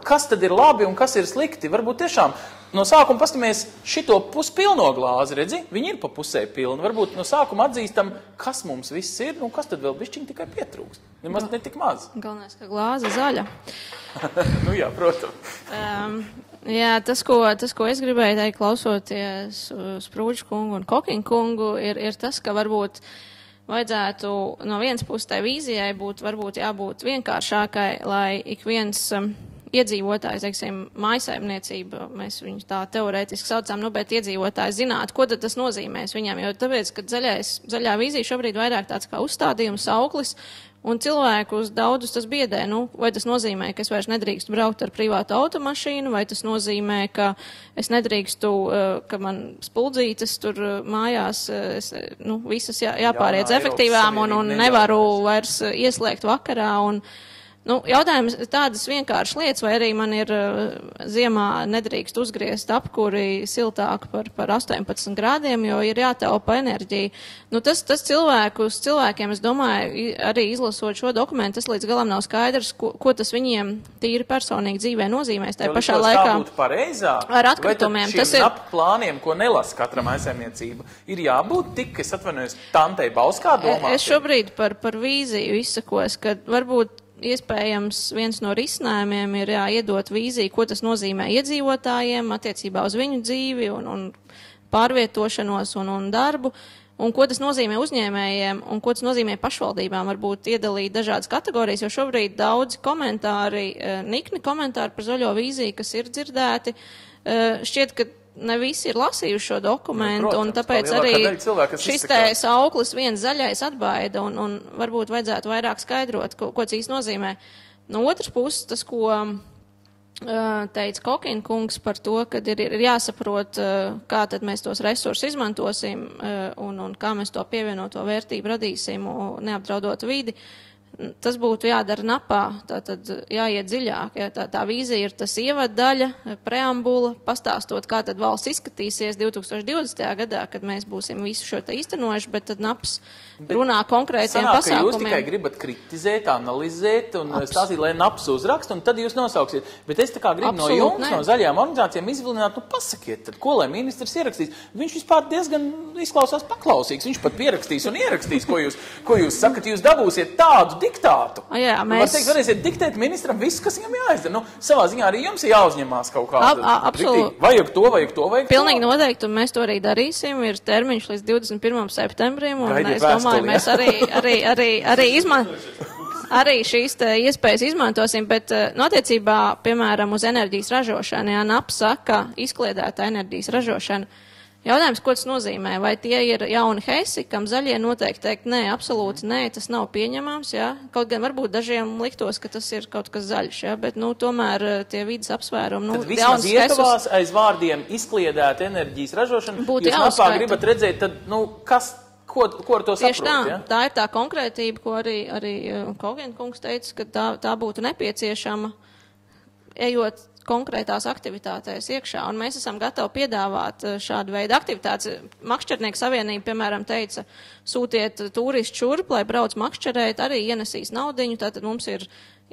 Kas tad ir labi un kas ir slikti? Varbūt tiešām no sākuma paskamies šito puspilno glāzi, redzi? Viņi ir pa pusē pilni. Varbūt no sākuma atzīstam, kas mums viss ir, un kas tad vēl bišķiņ tikai pietrūkst. Ne tik maz. Galvenais, ka glāze zaļa. Jā, protams. Jā, tas, ko es gribēju teikt, klausoties Sprūdžu kungu un Kokinu kungu, ir tas, ka varbūt vajadzētu no vienas puses tai vīzijai varbūt jābūt vienkāršākai, lai ik viens iedzīvotājs, teiksim, mājasaimniecība, mēs viņu tā teorētiski saucam, bet iedzīvotājs zinātu, ko tad tas nozīmēs viņam, jo tāpēc, ka zaļā vīzija šobrīd vairāk tāds kā uzstādījums, sauklis, un cilvēkus daudzus tas biedē, vai tas nozīmē, ka es vairs nedrīkstu braukt ar privātu automašīnu, vai tas nozīmē, ka es nedrīkstu, ka man spuldzītes tur mājās, visas jāpāriet efektīvām un nevaru vairs ieslēgt vakarā un jautājums tādas vienkāršas lietas, vai arī man ir ziemā nedrīkst uzgriezt apkuri siltāk par 18 grādiem, jo ir jātaupa enerģija. Tas cilvēkiem, es domāju, arī izlasot šo dokumentu, tas līdz galam nav skaidrs, ko tas viņiem tīri personīgi dzīvē nozīmēs. Tā pašā laikā ar atkritumiem. Vai tad šiem plāniem, ko nelasa katra mājsaimniecība, ir jābūt tik, es atvainojos, Tantei Bauskā domā? Es šobrīd par vīziju izsakos, ka varbūt iespējams viens no risinājumiem ir iedot vīziju, ko tas nozīmē iedzīvotājiem attiecībā uz viņu dzīvi un pārvietošanos un darbu, un ko tas nozīmē uzņēmējiem, un ko tas nozīmē pašvaldībām, varbūt iedalīt dažādas kategorijas, jo šobrīd daudzi komentāri, nikni komentāri par zaļo vīziju, kas ir dzirdēti, šķiet, ka ne visi ir lasījuši šo dokumentu, un tāpēc arī šis te sauklis viens zaļais atbaida, un varbūt vajadzētu vairāk skaidrot, ko tas īsti nozīmē. No otras puses, tas, ko teica Kokina kungs par to, ka ir jāsaprot, kā tad mēs tos resursus izmantosim, un kā mēs to pievienoto vērtību radīsim, neapdraudot vidi. Tas būtu jādara napā, tātad jāiet dziļāk. Tā vīzija ir tas ievaddaļa, preambula, pastāstot, kā tad valsts izskatīsies 2020. gadā, kad mēs būsim visu šo te īstenojuši, bet tad naps runā konkrētiem pasākumiem. Jūs tikai gribat kritizēt, analizēt un stāstīt, lai naps uzrakst, un tad jūs nosauksiet. Bet es tā kā gribu no jums, no zaļajām organizācijām izvilināt, pasakiet, tad ko lai ministrs ierakstīs? Viņš vispār diezgan izklausās paklausīgs. Viņš pat pierakstīs un ierakstīs, ko jūs sakat, jūs dabūsiet tādu diktātu. Jā, mēs varēsiet diktēt ministram visu, kas viņam jāizdara. Savā ziņā arī jums ir jāuzņemās kaut kāda. Absolūti. Vajag to. Pilnīgi noteikti, un mēs to arī darīsim. Ir termiņš līdz 21. septembrim, un es domāju, mēs arī šīs iespējas izmantosim, bet attiecībā, piemēram, uz enerģijas ražošanu, NAP saka, izkliedēta enerģijas ražošana. Jautājums, ko tas nozīmē? Vai tie ir jauni heisi, kam zaļie noteikti teikt, nē, absolūti nē, tas nav pieņemams, jā? Kaut gan varbūt dažiem liktos, ka tas ir kaut kas zaļš, jā? Bet, tomēr tie vidas apsvērumi, tad vismaz iekavās aiz vārdiem izkliedēt enerģijas ražošanu, būtu jūs napā gribat redzēt, tad, ko ar to saprot, tieši tā, tā ir tā konkrētība, ko arī Kokina kungs teica, ka tā būtu nepieciešama, ejot konkrētās aktivitātēs iekšā, un mēs esam gatavi piedāvāt šādu veidu aktivitātes. Makšķernieku savienība, piemēram, teica, sūtiet turistu šurp, lai brauc makšķerēt, arī ienesīs naudiņu, tātad mums ir,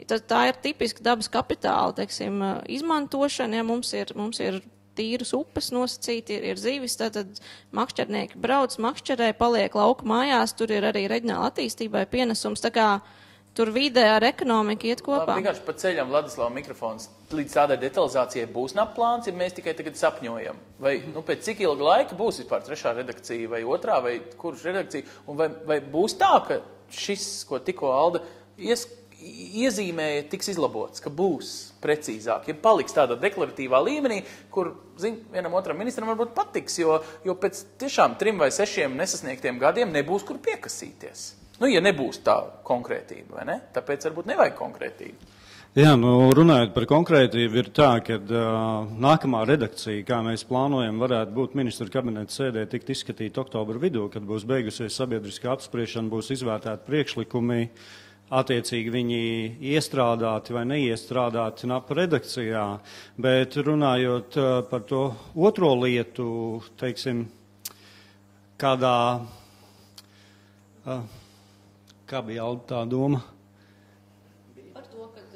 tā ir tipiska dabas kapitāla, teiksim, izmantošana, ja mums ir tīras upes nosacīti, ir zivis, tātad makšķernieki brauc, makšķerē, paliek lauku mājās, tur ir arī reģionāla attīstībai pienesums, tā kā tur vidē ar ekonomiku iet kopā. Vienkārši pa ceļam Vladislava mikrofons. Līdz tādai detalizācijai būs plāns, ja mēs tikai tagad sapņojam. Vai pēc cik ilga laika būs vispār 3. redakcija vai 2. vai kurš redakcija? Un vai būs tā, ka šis, ko tikko Alda iezīmēja, tiks izlabots, ka būs precīzāk, ja paliks tādā deklaratīvā līmenī, kur, vienam otram ministram varbūt patiks, jo pēc tiešām 3 vai 6 nesasniegtiem gadiem nebūs kur piekasīties. Ja nebūs tā konkrētība, vai ne? Tāpēc varbūt nevajag konkrētību. Jā, runājot par konkrētību, ir tā, ka nākamā redakcija, kā mēs plānojam, varētu būt ministra kabineta sēdē tikt izskatīta oktobra vidū, kad būs beigusies sabiedriskā apspriešana, būs izvērtēti priekšlikumi, attiecīgi viņi iestrādāti vai neiestrādāti NAP redakcijā, bet runājot par to otro lietu, teiksim, kādā... Kā bija Alda tā doma? Par to, kad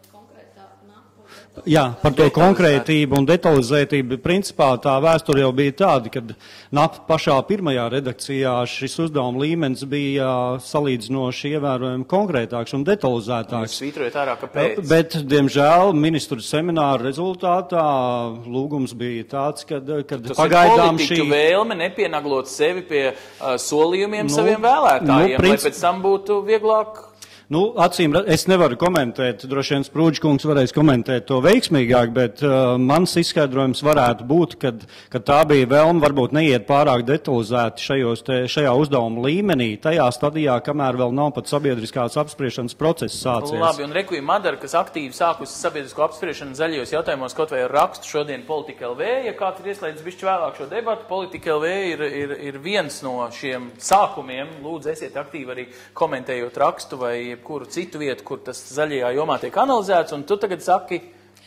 konkrētā NAP Jā, par to konkrētību un detalizētību. Principā tā vēsture jau bija tāda, kad NAP pašā pirmajā redakcijā šis uzdevuma līmenis bija salīdzinoši ievērojami konkrētāks un detalizētāks. Svītrojiet ārā, kāpēc? Bet, diemžēl, ministru semināra rezultātā lūgums bija tāds, kad pagaidām šī... Tas ir vēlme nepienaglot sevi pie solījumiem saviem vēlētājiem, lai pēc tam būtu vieglāk... Acīm, es nevaru komentēt, droši vien Sprūdžkungs varēs komentēt to veiksmīgāk, bet mans izskaidrojums varētu būt, ka tā bija vēlme varbūt neiet pārāk detalizēti šajā uzdevuma līmenī, tajā stadijā, kamēr vēl nav pat sabiedriskās apspriešanas process sācies. Labi, un Rekvija Madara, kas aktīvi sākusi sabiedrisko apspriešanu zaļajos jautājumos, kaut vai ar rakstu šodien Politika LV, ja kāds ir ieslēdzis bišķi vēlāk šo debatu, Politika LV ir viens no šiem sākumiem. Lūdzu, esiet aktīvi arī komentējot rakstu vai kuru citu vietu, kur tas zaļajā jomā tiek analizēts, un tu tagad saki,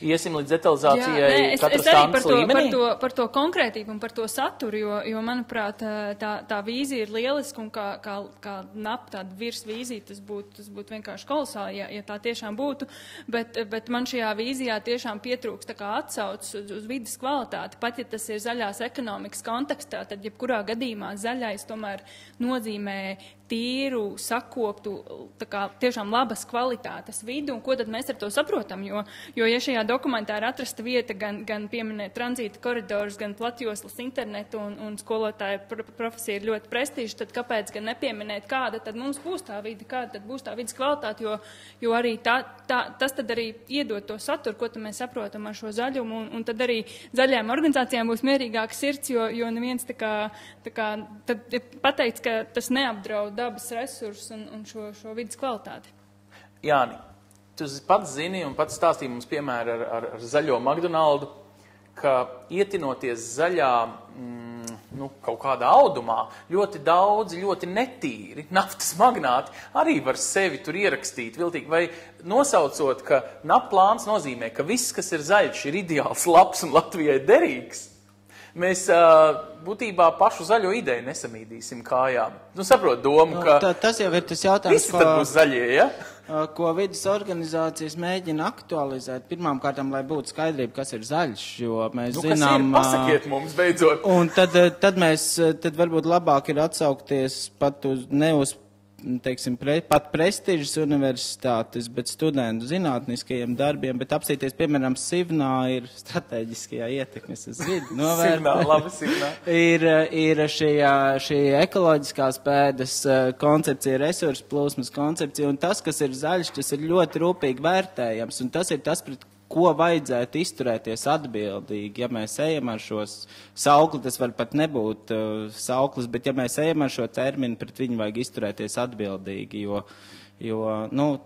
iesim līdz detalizācijai katra stāns līmenī? Par to konkrētību un par to saturu, jo manuprāt, tā vīzija ir lieliska un kā NAP tāda virsvīzija, tas būtu vienkārši kolosāli, ja tā tiešām būtu, bet man šajā vīzijā tiešām pietrūks tā kā atsauc uz vidas kvalitāti. Pat, ja tas ir zaļās ekonomikas kontekstā, tad jebkurā gadījumā zaļais tomēr nozīmē tīru, sakoptu, tā kā tiešām labas kvalitātes vidu, un ko tad mēs ar to saprotam, jo ja šajā dokumentā ir atrasta vieta gan pieminēt tranzīta koridorus, gan platjoslas internetu, un skolotāja profesija ir ļoti prestiža, tad kāpēc gan nepieminēt, kāda tad mums būs tā vide, kāda tad būs tā vidas kvalitāte, jo arī tas tad arī iedod to saturu, ko tad mēs saprotam ar šo zaļumu, un tad arī zaļajām organizācijām būs mierīgāka sirds, jo neviens tā kā tad pateic, ka tas neapdraud dabas resursus un šo vidas kvalitāti. Jāni, tu pats zini un pats stāstīji mums piemēru ar zaļo McDonaldu, ka ietinoties zaļā kaut kādā audumā, ļoti daudzi, ļoti netīri naftas magnāti arī var sevi tur ierakstīt viltīgi, vai nosaucot, ka NAP plāns nozīmē, ka viss, kas ir zaļš, ir ideāls, labs un Latvijai derīgs. Mēs būtībā pašu zaļo ideju nesamīdīsim kājām. Saprot domu, ka tas jau ir tas jautājums, visi tad būs zaļie, ja? Ko vidas organizācijas mēģina aktualizēt. Pirmām kārtām, lai būtu skaidrība, kas ir zaļs, jo mēs zinām... Pasakiet mums beidzot. Un tad varbūt labāk ir atsaukties pat uz teiksim, pat prestižas universitātes, bet studentu zinātniskajiem darbiem, bet apsīties, piemēram, Sivnā ir strateģiskajā ietekmes uz vidu novērtē. Sivnā. Ir šī ekoloģiskās pēdas koncepcija, resursu plūsmas koncepcija, un tas, kas ir zaļš, tas ir ļoti rūpīgi vērtējams, un tas ir tas, pret ko vajadzētu izturēties atbildīgi. Ja mēs ejam ar šo saukli, tas var pat nebūt sauklis, bet ja mēs ejam ar šo terminu, pret viņu vajag izturēties atbildīgi, jo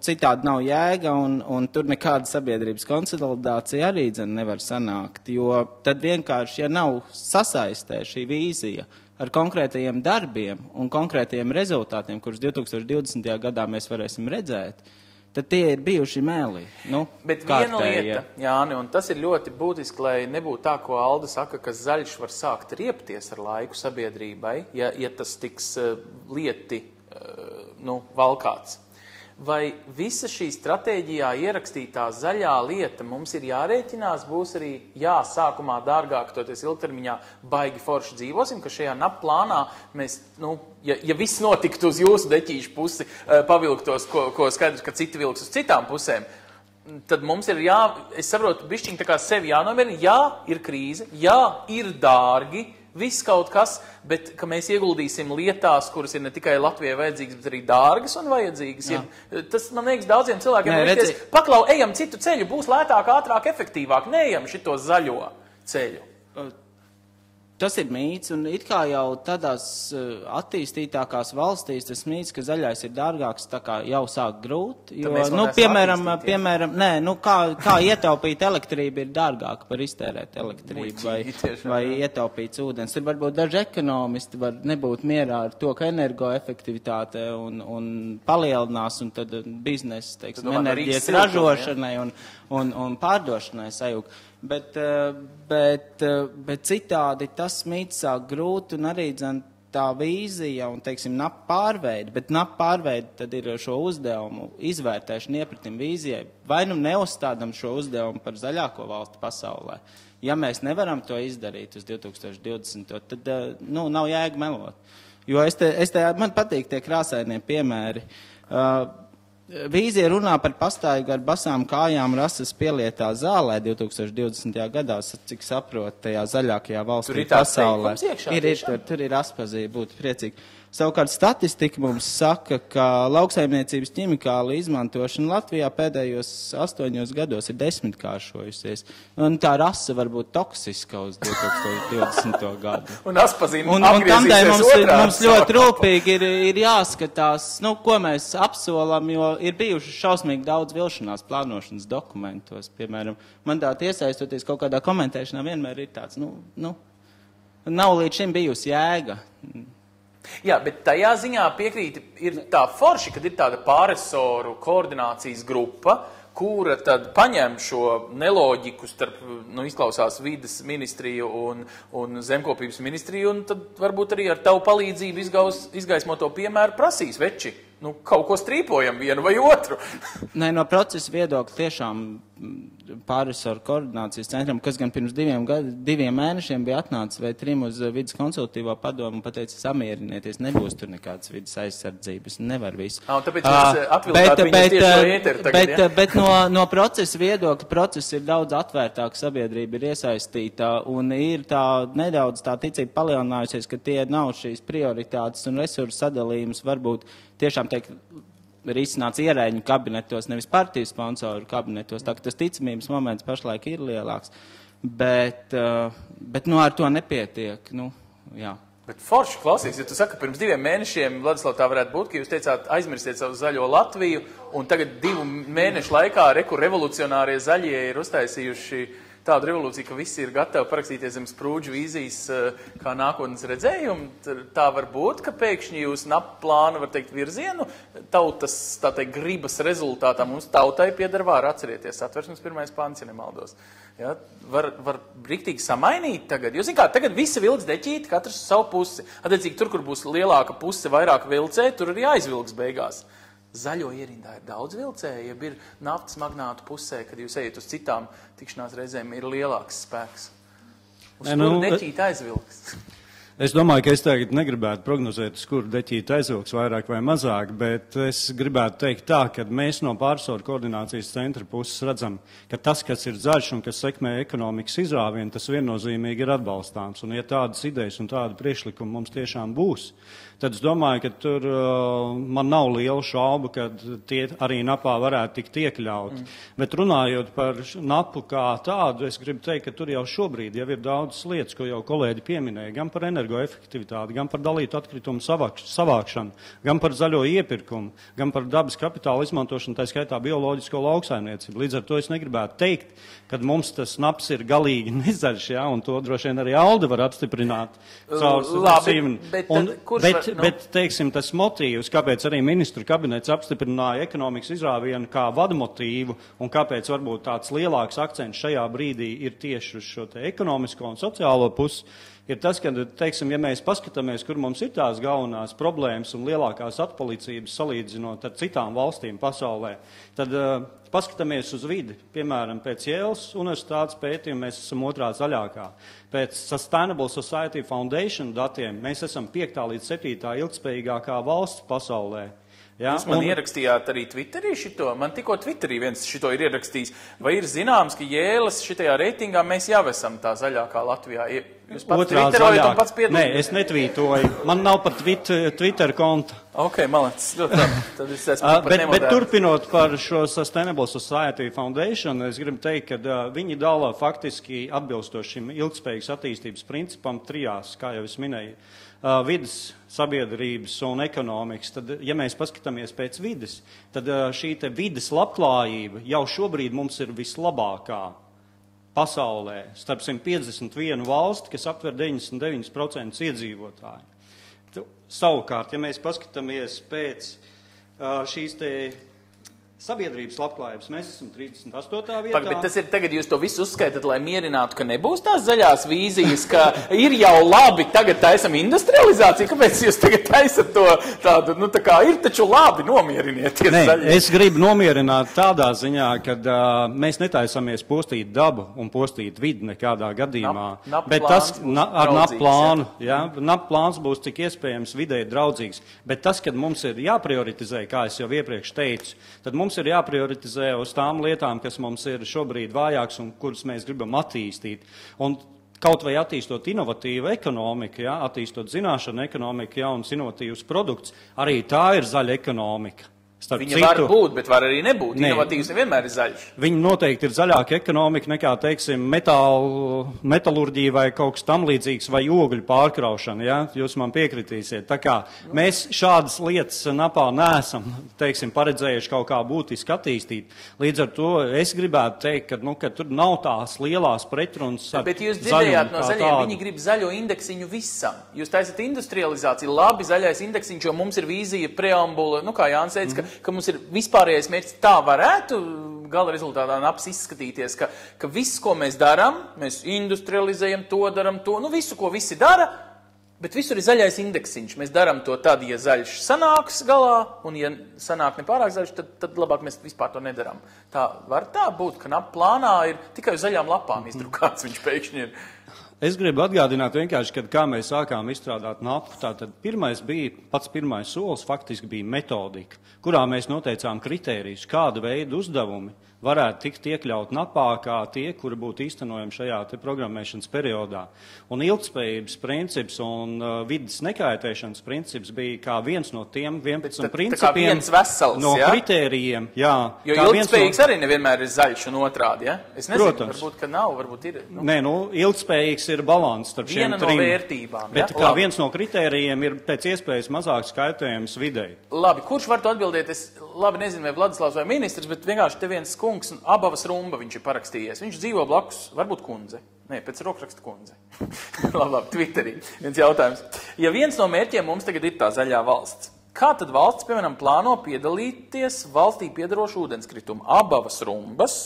citādi nav jēga, un tur nekāda sabiedrības konsolidācija arī nevar sanākt, jo tad vienkārši, ja nav sasaistē šī vīzija ar konkrētajiem darbiem un konkrētajiem rezultātiem, kurus 2020. Gadā mēs varēsim redzēt, tad tie ir bijuši mēli. Bet viena lieta, Jāni, un tas ir ļoti būtiski, lai nebūtu tā, ko Alda saka, ka zaļš var sākt riepties ar laiku sabiedrībai, ja tas tiks lieti valkāts. Vai visa šī stratēģijā ierakstītā zaļā lieta mums ir jārēķinās, būs arī sākumā dārgāk, toties ilgtermiņā baigi forši dzīvosim, ka šajā NAP plānā mēs, ja viss notiktu uz jūsu deķīšu pusi, pavilktos, ko skaidrs, ka citi vilks uz citām pusēm, tad mums ir es saprotu, bišķiņ tā kā sevi jānomierina, ir krīze, ir dārgi, viss kaut kas, bet ka mēs ieguldīsim lietās, kuras ir ne tikai Latvijai vajadzīgas, bet arī dārgas un vajadzīgas. Tas, man liekas, daudziem cilvēkiem paklau, ejam citu ceļu, būs lētāk, ātrāk, efektīvāk, neejam šito zaļo ceļu. Tas ir mīts, un it kā jau tādās attīstītākās valstīs tas mīts, ka zaļais ir dārgāks, tā kā jau sāk grūt, jo, piemēram, kā ietaupīt elektrību ir dārgāk par iztērēt elektrību vai ietaupīt ūdens. Tur varbūt daži ekonomisti var nebūt mierā ar to, ka energoefektivitāte un palielinās, un tad biznesa, teiksim, enerģijas ražošanai un pārdošanai sajūg. Bet citādi tas mīts sāk grūt, un arī tā vīzija un, teiksim, NAP pārveide, bet NAP pārveide tad ir šo uzdevumu izvērtēšana iepratim vīzijai. Vai nu neuzstādam šo uzdevumu par zaļāko valsti pasaulē? Ja mēs nevaram to izdarīt uz 2020, tad, nav jēga melot. Jo man patīk tie krāsainie piemēri. Vīzija runā par pastaigu ar basām kājām rasas pielietā zālē 2020. gadā, cik saprot, tajā zaļākajā valstī pasaulē. Tur ir aspazīja, būtu priecīgi. Savukārt statistika mums saka, ka lauksaimniecības ķimikālu izmantošana Latvijā pēdējos 8 gados ir 10-kāršojusies. Un tā rasa var būt toksiska uz 2020. gadu. Un aspazīna atgriezīsies mums ļoti rūpīgi ir jāskatās, ko mēs apsolam, jo ir bijuši šausmīgi daudz vilšanās plānošanas dokumentos. Piemēram, mandāti iesaistoties kaut kādā komentēšanā vienmēr ir tāds, nav līdz šim bijusi jēga. Jā, bet tajā ziņā piekrīti, ir tā forši, kad ir tāda pārresoru koordinācijas grupa, kura tad paņem šo neloģiku starp, izklausās vides ministriju un zemkopības ministriju, un tad varbūt arī ar tavu palīdzību izgaismo to piemēru prasīs veči. Kaut ko strīpojam vienu vai otru. Nē, no procesa viedokļa tiešām pārresoru koordinācijas centram, kas gan pirms 2 mēnešiem bija atnācis vai 3 uz vidas konsultīvo padomu un pateica, samierinieties, nebūs tur nekādas vidas aizsardzības, nevar visu. Tāpēc jūs atvilkāt viņus tieši no ētera tagad, ja? Bet no procesa viedokļa process ir daudz atvērtāk, sabiedrība ir iesaistīta un ir nedaudz tā ticība palielinājusies, ka tie nav šīs prioritātes un resursu sadalījums varbūt tiešām teikt risināts ierēģu kabinetos, nevis partiju sponsoru kabinetos, tā ka tas ticamības moments pašlaik ir lielāks. Bet ar to nepietiek, jā. Bet forši, klausies, ja tu saki, pirms 2 mēnešiem, Vladislav, tā varētu būt, ka jūs teicāt, aizmirstiet savu zaļo Latviju, un tagad 2 mēnešu laikā revolucionārie zaļie ir uztaisījuši tādu revolūciju, ka visi ir gatavi parakstīties zem Sprūdžu vīzijas kā nākotnes redzējumu. Tā var būt, ka pēkšņi jūs NAP plānu, var teikt, virzienu tautas, tā teikt, gribas rezultātā mums tautai pieder vāra, atcerieties, Satversmes 1. pants, ja nemaldos. Ja, var riktīgi samainīt tagad. Jo, zin kā, tagad visi vilks deķīti, katrs uz savu pusi. Attiecīgi, tur, kur būs lielāka puse, vairāk vilcē, tur arī aizvilks beigās. Zaļo ierindā ir daudz vilcēju, ja ir naftas magnātu pusē, kad jūs ejat uz citām tikšanās reizēm, ir lielāks spēks. Uz kuru deķīt aizvilks? Es domāju, ka es tagad negribētu prognozēt, uz kuru deķīt aizvilks vairāk vai mazāk, bet es gribētu teikt tā, ka mēs no pārresoru koordinācijas centra puses redzam, ka tas, kas ir zaļš un kas sekmē ekonomikas izrāvienu, tas viennozīmīgi ir atbalstāms. Un ja tādas idejas un tāda priekšlikuma mums tiešām būs, tad es domāju, ka tur man nav liela šauba, ka tie arī NAPā varētu tikt iekļauti. Bet runājot par NAPu kā tādu, es gribu teikt, ka tur jau šobrīd jau ir daudzas lietas, ko jau kolēģi pieminēja, gan par energoefektivitāti, gan par dalītu atkritumu savākšanu, gan par zaļo iepirkumu, gan par dabas kapitāla izmantošanu, tā skaitā bioloģisko lauksaimniecību. Līdz ar to es negribētu teikt, ka mums tas NAPs ir galīgi nezaļš, ja, un to droši vien arī Alde var apstiprināt. Bet, teiksim, tas motīvs, kāpēc arī ministru kabinets apstiprināja ekonomikas izrāvienu kā vadmotīvu un kāpēc varbūt tāds lielāks akcents šajā brīdī ir tieši uz šo te ekonomisko un sociālo pusi, ir tas, ka, teiksim, ja mēs paskatāmies, kur mums ir tās galvenās problēmas un lielākās atpalicības salīdzinot ar citām valstīm pasaulē, tad paskatāmies uz vidi. Piemēram, pēc Jēlas universitātes pētījuma mēs esam 2. zaļākā. Pēc Sustainable Society Foundation datiem mēs esam 5. līdz 7. ilgspējīgākā valsts pasaulē. Ja? Jūs man ierakstījāt arī Twitterī šito? Man tikko Twitterī viens šito ir ierakstījis. Vai ir zināms, ka Jēlas šitajā reitingā mēs jau esam tā zaļākā Latvijā? Jūs pats twitterojat un pats piedalīties? Nē, es netvītoju. Man nav pat Twitter konta. Ok, malacis. Ļoti labi. Tad es esmu pat nemodērns. Bet turpinot par šo Sustainable Society Foundation, es gribu teikt, ka viņi dala faktiski atbilstoši šim ilgspējīgas attīstības principam 3, kā jau es minēju. Vides, sabiedrības un ekonomikas, tad, ja mēs paskatāmies pēc vides, tad šī te vides labklājība jau šobrīd mums ir vislabākā pasaulē, starp 151 valsti, kas aptver 99% iedzīvotāju. Savukārt, ja mēs paskatāmies pēc šīs te Sabiedrības labklājības mēs esam 38. vietā. Bet tas ir tagad, jūs to visu uzskaitat, lai mierinātu, ka nebūs tās zaļās vīzijas, ka ir jau labi, tagad taisam industrializāciju. Kāpēc jūs tagad taisat to tādu, nu tā kā ir taču labi, nomierinieties zaļie? Es gribu nomierināt tādā ziņā, kad mēs netaisamies postīt dabu un postīt vidi nekādā gadījumā. Bet tas ar NAP plānu, NAP plāns būs cik iespējams videi draudzīgs. Bet tas, kad mums ir jāprioritizē, kā es jau iepriekš teicu, tad mums ir jāprioritizē uz tām lietām, kas mums ir šobrīd vājāks un kuras mēs gribam attīstīt. Un kaut vai attīstot inovatīvu ekonomiku, attīstot zināšanu ekonomiku, jauns inovatīvs produkts, arī tā ir zaļa ekonomika. Viņa var būt, bet var arī nebūt. Inovatīvs nevienmēr ir zaļš. Viņa noteikti ir zaļāka ekonomika nekā, teiksim, metalurģija vai kaut kas tam līdzīgs vai ogļu pārkraušana, ja? Jūs man piekritīsiet. Tā kā mēs šādas lietas NAPā neesam, teiksim, paredzējuši kaut kā būtiski attīstīt. Līdz ar to es gribētu teikt, ka tur nav tās lielās pretrunas ar zaļumu. Bet jūs dzirdējāt no zaļiem, viņi grib zaļo indeksiņu visam. Jūs taisat industrializāciju, labi zaļais indeksiņš, jo mums ir vīzija, preambula, nu kā Jānis teica, ka mums ir vispārējais mērķis, tā varētu gala rezultātā NAPs izskatīties, ka viss, ko mēs darām, mēs industrializējam to, daram to, nu visu, ko visi dara, bet visur ir zaļais indeksiņš. Mēs darām to tad, ja zaļš sanāks galā, un ja sanāk nepārāk zaļš, tad labāk mēs vispār to nedarām. Tā var tā būt, ka NAP plānā ir tikai uz zaļām lapām izdrukāts, viņš pēkšņi ir. Es gribu atgādināt vienkārši, kad kā mēs sākām izstrādāt NAP, tātad pats pirmais solis faktiski bija metodika, kurā mēs noteicām kritērijus, kāda veida uzdevumi varētu tikt iekļaut NAPā kā tie, kuri būtu īstenojami šajā te programmēšanas periodā. Un ilgtspējības princips un vidas nekaitēšanas princips bija kā viens no tiem 11 principiem vesels, no kritērijiem. Jā, jo ilgtspējīgs arī nevienmēr ir zaļš un otrādi, ja? Es nezinu, protams. Varbūt, ka nav, varbūt ir. Ilgtspējīgs ir balans starp šiem trim. Viena no vērtībām, bet kā viens no kritērijiem ir pēc iespējas mazāks kaitējums videi. Labi, kurš var to atbildēt? Es labi nezinu, vai Vladislavs vai ministrs, bet vienkārši te viens kungs, Abavas Rumba viņš ir parakstījies. Viņš dzīvo blakus, varbūt kundze. Nē, pēc rokraksta kundze. labi, Twitterī. Viens jautājums. Ja viens no mērķiem mums tagad ir tā zaļā valsts, kā tad valsts, piemēram, plāno piedalīties valstī piedarošu ūdenskritumu Abavas Rumbas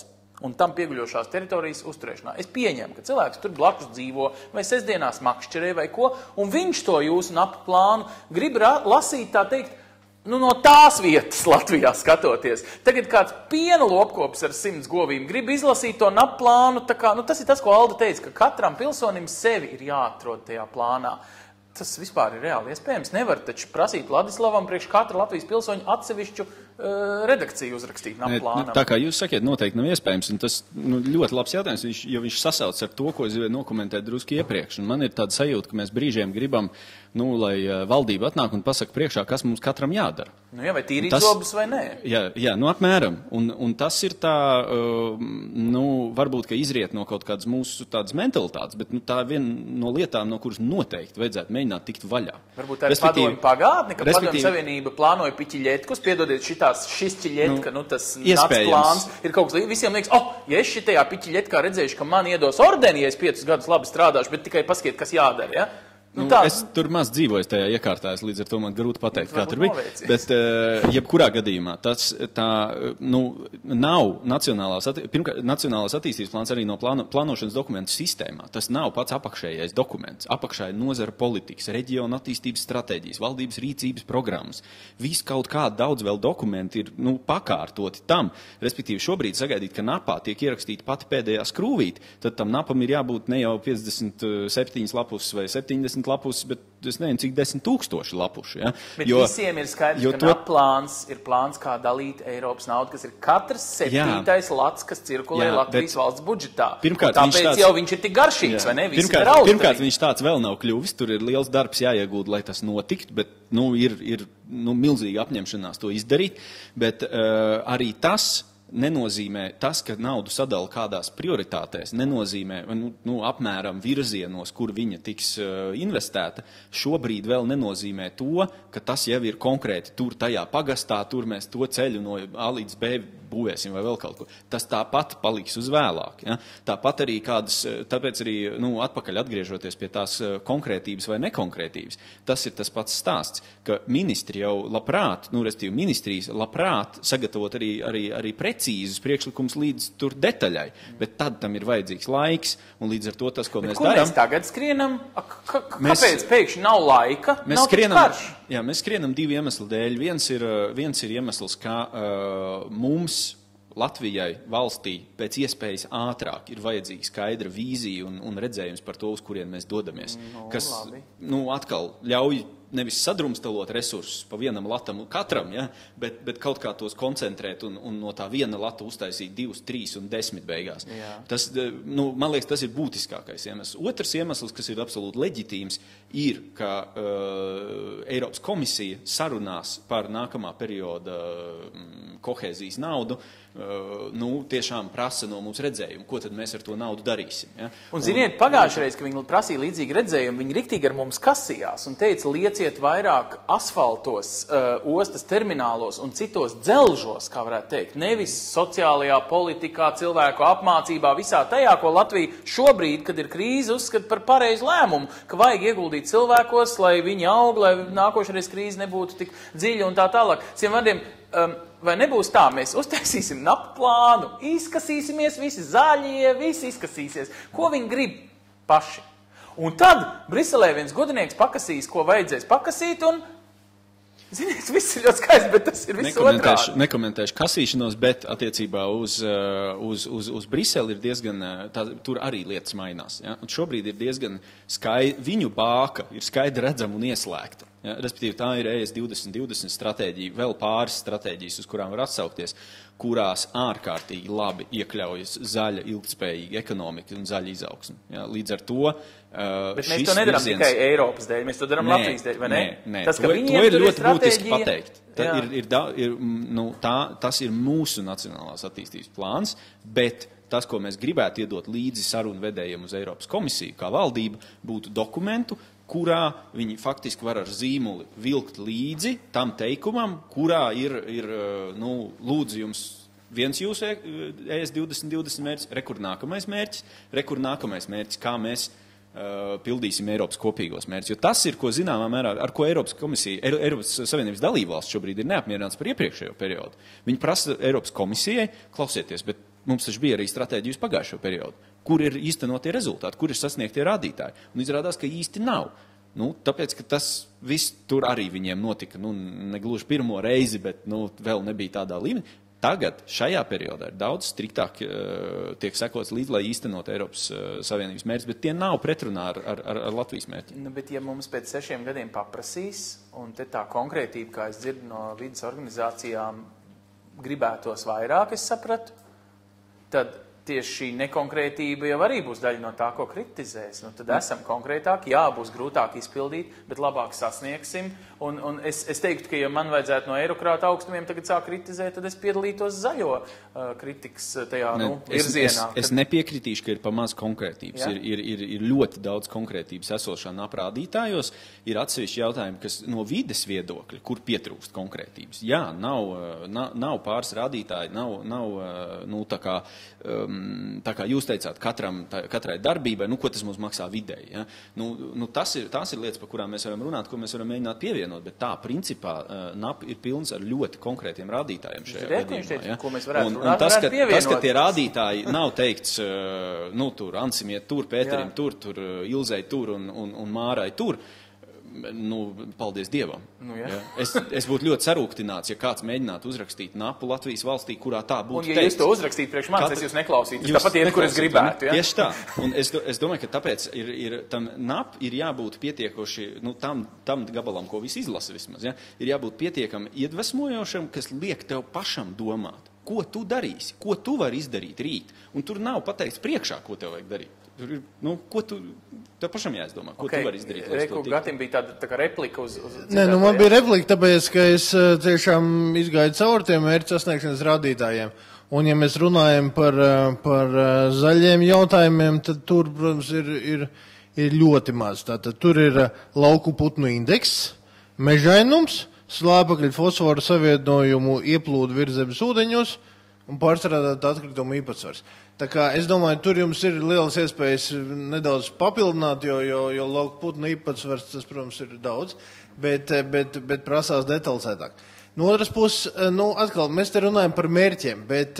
un tam pieguļošās teritorijas uzturēšanā? Es pieņemu, ka cilvēks tur blakus dzīvo vai sestdienās makšķerē vai ko, un viņš to jūsu NAP plānu grib lasīt, tā teikt, no tās vietas Latvijā skatoties. Tagad kāds piena lopkops ar 100 govīm grib izlasīt to NAP plānu, tā kā, tas ir tas, ko Alda teica, ka katram pilsonim sevi ir jāatrod tajā plānā. Tas vispār ir reāli iespējams. Nevar taču prasīt Vladislavam priekš katra Latvijas pilsoņu atsevišķu redakciju uzrakstīt NAP plānam. Tā kā jūs sakiet, noteikti nav iespējams, un tas ļoti labs jautājums, jo viņš sasauc ar to, ko es gribēju nokomentēt drusku iepriekš. Un man ir tāda sajūta, ka mēs brīžiem gribam, lai valdība atnāk un pasaka priekšā, kas mums katram jādara. Vai tīrīt zobus vai nē? Jā, apmēram. Un tas ir tā, varbūt, ka izriet no kaut kādas mūsu tādas mentalitātes, bet tā ir viena no lietām, no kuras noteikti vajadzētu mēģināt tikt vaļā. Varbūt tā ir padomju pagātne, ka padomju savienība plānoja piķiļetkus, piedodiet šis ķiļetka, tas NAC plāns ir kaut kas, visiem liekas, ja es šitajā piķiļetkā redzēšu, ka man iedos ordeni, ja es 5 gadus labi strādāšu, bet tikai paskiet, kas jādara, ja? Es tur maz dzīvoju tajā iekārtā, līdz ar to man grūti pateikt, kā tur bija. Bet, jebkurā gadījumā, tas nav nacionālās attīstības plāns arī no plānošanas dokumentu sistēmā. Tas nav pats apakšējais dokuments. Apakšā ir nozara politikas, reģiona attīstības stratēģijas, valdības rīcības programmas. Viss kaut kādi daudz vēl dokumenti ir pakārtoti tam. Respektīvi, šobrīd sagaidīt, ka NAPā tiek ierakstīta pati pēdējā skrūvīte, tad tam NAPam ir jābūt ne jau 57 lapus vai 70 lapus, bet es nezinu, cik 10,000 lapuši. Ja? Bet visiem ir skaidrs, ka NAP plāns ir plāns, kā dalīt Eiropas naudu, kas ir katrs 7. lats, kas cirkulē Latvijas valsts budžetā. Tāpēc jau viņš ir tik garšīgs, vai ne? Pirmkārt, viņš tāds vēl nav kļuvis, tur ir liels darbs jāiegūda, lai tas notiktu, bet ir milzīga apņemšanās to izdarīt, bet arī tas nenozīmē tas, ka naudu sadala kādās prioritātēs, nenozīmē apmēram virzienos, kur viņa tiks investēta, šobrīd vēl nenozīmē to, ka tas jau ir konkrēti tur tajā pagastā, tur mēs to ceļu no A līdz B būvēsim vai vēl kaut ko. Tas tāpat paliks uz vēlāk. Ja? Tāpat arī tāpēc arī atpakaļ atgriežoties pie tās konkrētības vai nekonkrētības. Tas ir tas pats stāsts, ka ministri jau labprāt, respektīvi ministrijas labprāt sagatavot arī precīzus priekšlikums līdz tur detaļai, bet tad tam ir vajadzīgs laiks, un līdz ar to tas, ko mēs darām... Mēs tagad skrienam? Kāpēc pēkšņi nav laika? Nav tik karš? Jā, mēs skrienam 2 iemeslu dēļ. Viens ir iemesls, ka mums Latvijai, valstī, pēc iespējas ātrāk ir vajadzīga skaidra vīzija un redzējums par to, uz kurien mēs dodamies. Kas, atkal ļauj nevis sadrumstalot resursus pa vienam latam katram, ja, bet kaut kā tos koncentrēt un no tā viena lata uztaisīt 2, 3 un 10 beigās. Tas, man liekas, tas ir būtiskākais iemesls. Otrs iemesls, kas ir absolūti leģitīms, ir, ka Eiropas komisija sarunās par nākamā perioda kohēzijas naudu, tiešām prasa no mums redzējumu, ko tad mēs ar to naudu darīsim. Ja? Un ziniet, pagājušreiz, ka viņi prasīja līdzīgi redzējumu, viņi riktīgi ar mums kasījās un teica, lieciet vairāk asfaltos, ostas terminālos un citos dzelžos, kā varētu teikt, nevis sociālajā politikā, cilvēku apmācībā, visā tajā, ko Latvija šobrīd, kad ir krīze, uzskata par pareizu lēmumu, ka vajag ieguldīt cilvēkos, lai viņi aug, lai nākošais krīze nebūtu tik dziļa un tā tālāk. Ciem vārdiem, vai nebūs tā, mēs uztaisīsim napu plānu, izkasīsimies, visi zaļie, visi izkasīsies. Ko viņi grib paši? Un tad Briselē viens godinieks pakasīs, ko vajadzēs pakasīt, un, ziniet, viss ir ļoti skaisti, bet tas ir viss otrādi. Nekomentēšu kasīšanos, bet attiecībā uz Briseli ir diezgan, tur arī lietas mainās. Ja? Un šobrīd ir diezgan viņu bāka ir skaidri redzama un ieslēgta. Ja, respektīvi, tā ir ES 2020 stratēģija, vēl pāris stratēģijas, uz kurām var atsaukties, kurās ārkārtīgi labi iekļaujas zaļa, ilgtspējīga ekonomika un zaļa izaugsme. Ja, līdz ar to bet mēs to nedarām tikai Eiropas dēļ, mēs to darām Latvijas dēļ, vai ne? Nē. Tas, to ir ļoti būtiski pateikt. Tas ir mūsu nacionālās attīstības plāns, bet tas, ko mēs gribētu iedot līdzi sarunvedējiem uz Eiropas komisiju, kā valdība, būtu dokumentu, kurā viņi faktiski var ar zīmuli vilkt līdzi tam teikumam, kurā ir lūdzu jums viens jūsu ES 2020 mērķis, rekur nākamais mērķis, kā mēs pildīsim Eiropas kopīgos mērķus. Jo tas ir, ko zināmā mērā, ar ko Eiropas komisija, Eiropas Savienības dalībvalsts šobrīd ir neapmierināts par iepriekšējo periodu. Viņi prasa Eiropas komisijai, klausieties, bet mums taču bija arī stratēģijas pagājušo periodu. Kur ir īstenotie rezultāti, kur ir sasniegtie rādītāji. Un izrādās, ka īsti nav. Tāpēc, ka tas viss tur arī viņiem notika, negluži pirmo reizi, bet vēl nebija tādā līmenī. Tagad, šajā periodā, ir daudz striktāk tiek sekots līdz, lai īstenot Eiropas Savienības mērķus, bet tie nav pretrunā ar Latvijas mērķiem. Bet ja mums pēc 6 gadiem paprasīs, un te tā konkrētība, kā es dzirdu no vidas organizācijām, gribētos vairāk, es sapratu, tad tieši šī nekonkrētība jau arī būs daļa no tā, ko kritizēs. Tad esam konkrētāki, jā, būs grūtāk izpildīt, bet labāk sasniegsim. Un es teiktu, ka ja man vajadzētu no eirokrāta augstumiem tagad sāk kritizēt, tad es piedalītos zaļo kritikas tajā virzienā. Es nepiekritīšu, ka ir pa maz konkrētības. Ir ļoti daudz konkrētības esošā aprādītājos. Ir atsevišķi jautājumi, kas no vides viedokļa, kur pietrūkst konkrētības. Jā, nav pāris rādītāji, nav tā kā jūs teicāt, katrai darbībai, ko tas mums maksā vidēji. Ja? Tās ir lietas, par kurām mēs varam runāt, ko mēs varam mēģināt pievienot, bet tā, principā, NAP ir pilns ar ļoti konkrētiem rādītājiem šajā gadījumā. Ja? Ko mēs varētu runāt, tas, ka tie rādītāji nav teikts, tur Ansim iet tur, Pēterim tur, Ilzei tur un Mārai tur, paldies Dievam. Ja? Es būtu ļoti sarūktināts, ja kāds mēģinātu uzrakstīt NAPu Latvijas valstī, kurā tā būtu teikts. Un ja jūs to uzrakstītu priekš manis, es jūs neklausītu. Tāpat iet, kur es gribētu. Ja? Tieši tā. Un es domāju, ka tāpēc tam NAP ir jābūt pietiekoši, tam gabalam, ko visi izlasa vismaz, ja? Ir jābūt pietiekami iedvesmojošam, kas liek tev pašam domāt. Ko tu darīsi? Ko tu vari izdarīt rīt? Un tur nav pateikts priekšā, ko tev vajag darīt. Tur ir, tev pašam jāizdomā, ko tu vari izdarīt. Reku Gatim bija tā kā replika uz Nē, man bija replika, tāpēc, ka es tiešām izgāju cauri tiem mērķu sasniegšanas rādītājiem. Un, ja mēs runājam par zaļiem jautājumiem, tad tur, protams, ir ļoti maz. Tātad tur ir lauku putnu indeks, mežainums, slāpekļu fosforu savienojumu ieplūdu virzemes ūdeņos un pārstrādāt atkritumu īpatsvars. Tā kā es domāju, tur jums ir lielas iespējas nedaudz papildināt, jo lauku putnu īpatsvars, tas, protams, ir daudz, bet prasās detalizētāk. No otras puses, atkal, mēs te runājam par mērķiem, bet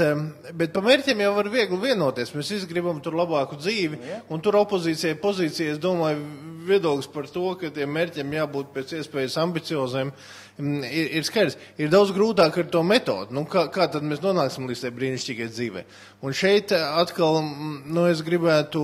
par mērķiem jau var viegli vienoties. Mēs gribam tur labāku dzīvi, un tur opozīcijai pozīcija, es domāju, viedoklis par to, ka tiem mērķiem jābūt pēc iespējas ambicioziem, ir skaidrs. Ir daudz grūtāk ar to metodu. Kā tad mēs nonāksim līdz tai brīnišķīgai dzīvē? Un šeit atkal, es gribētu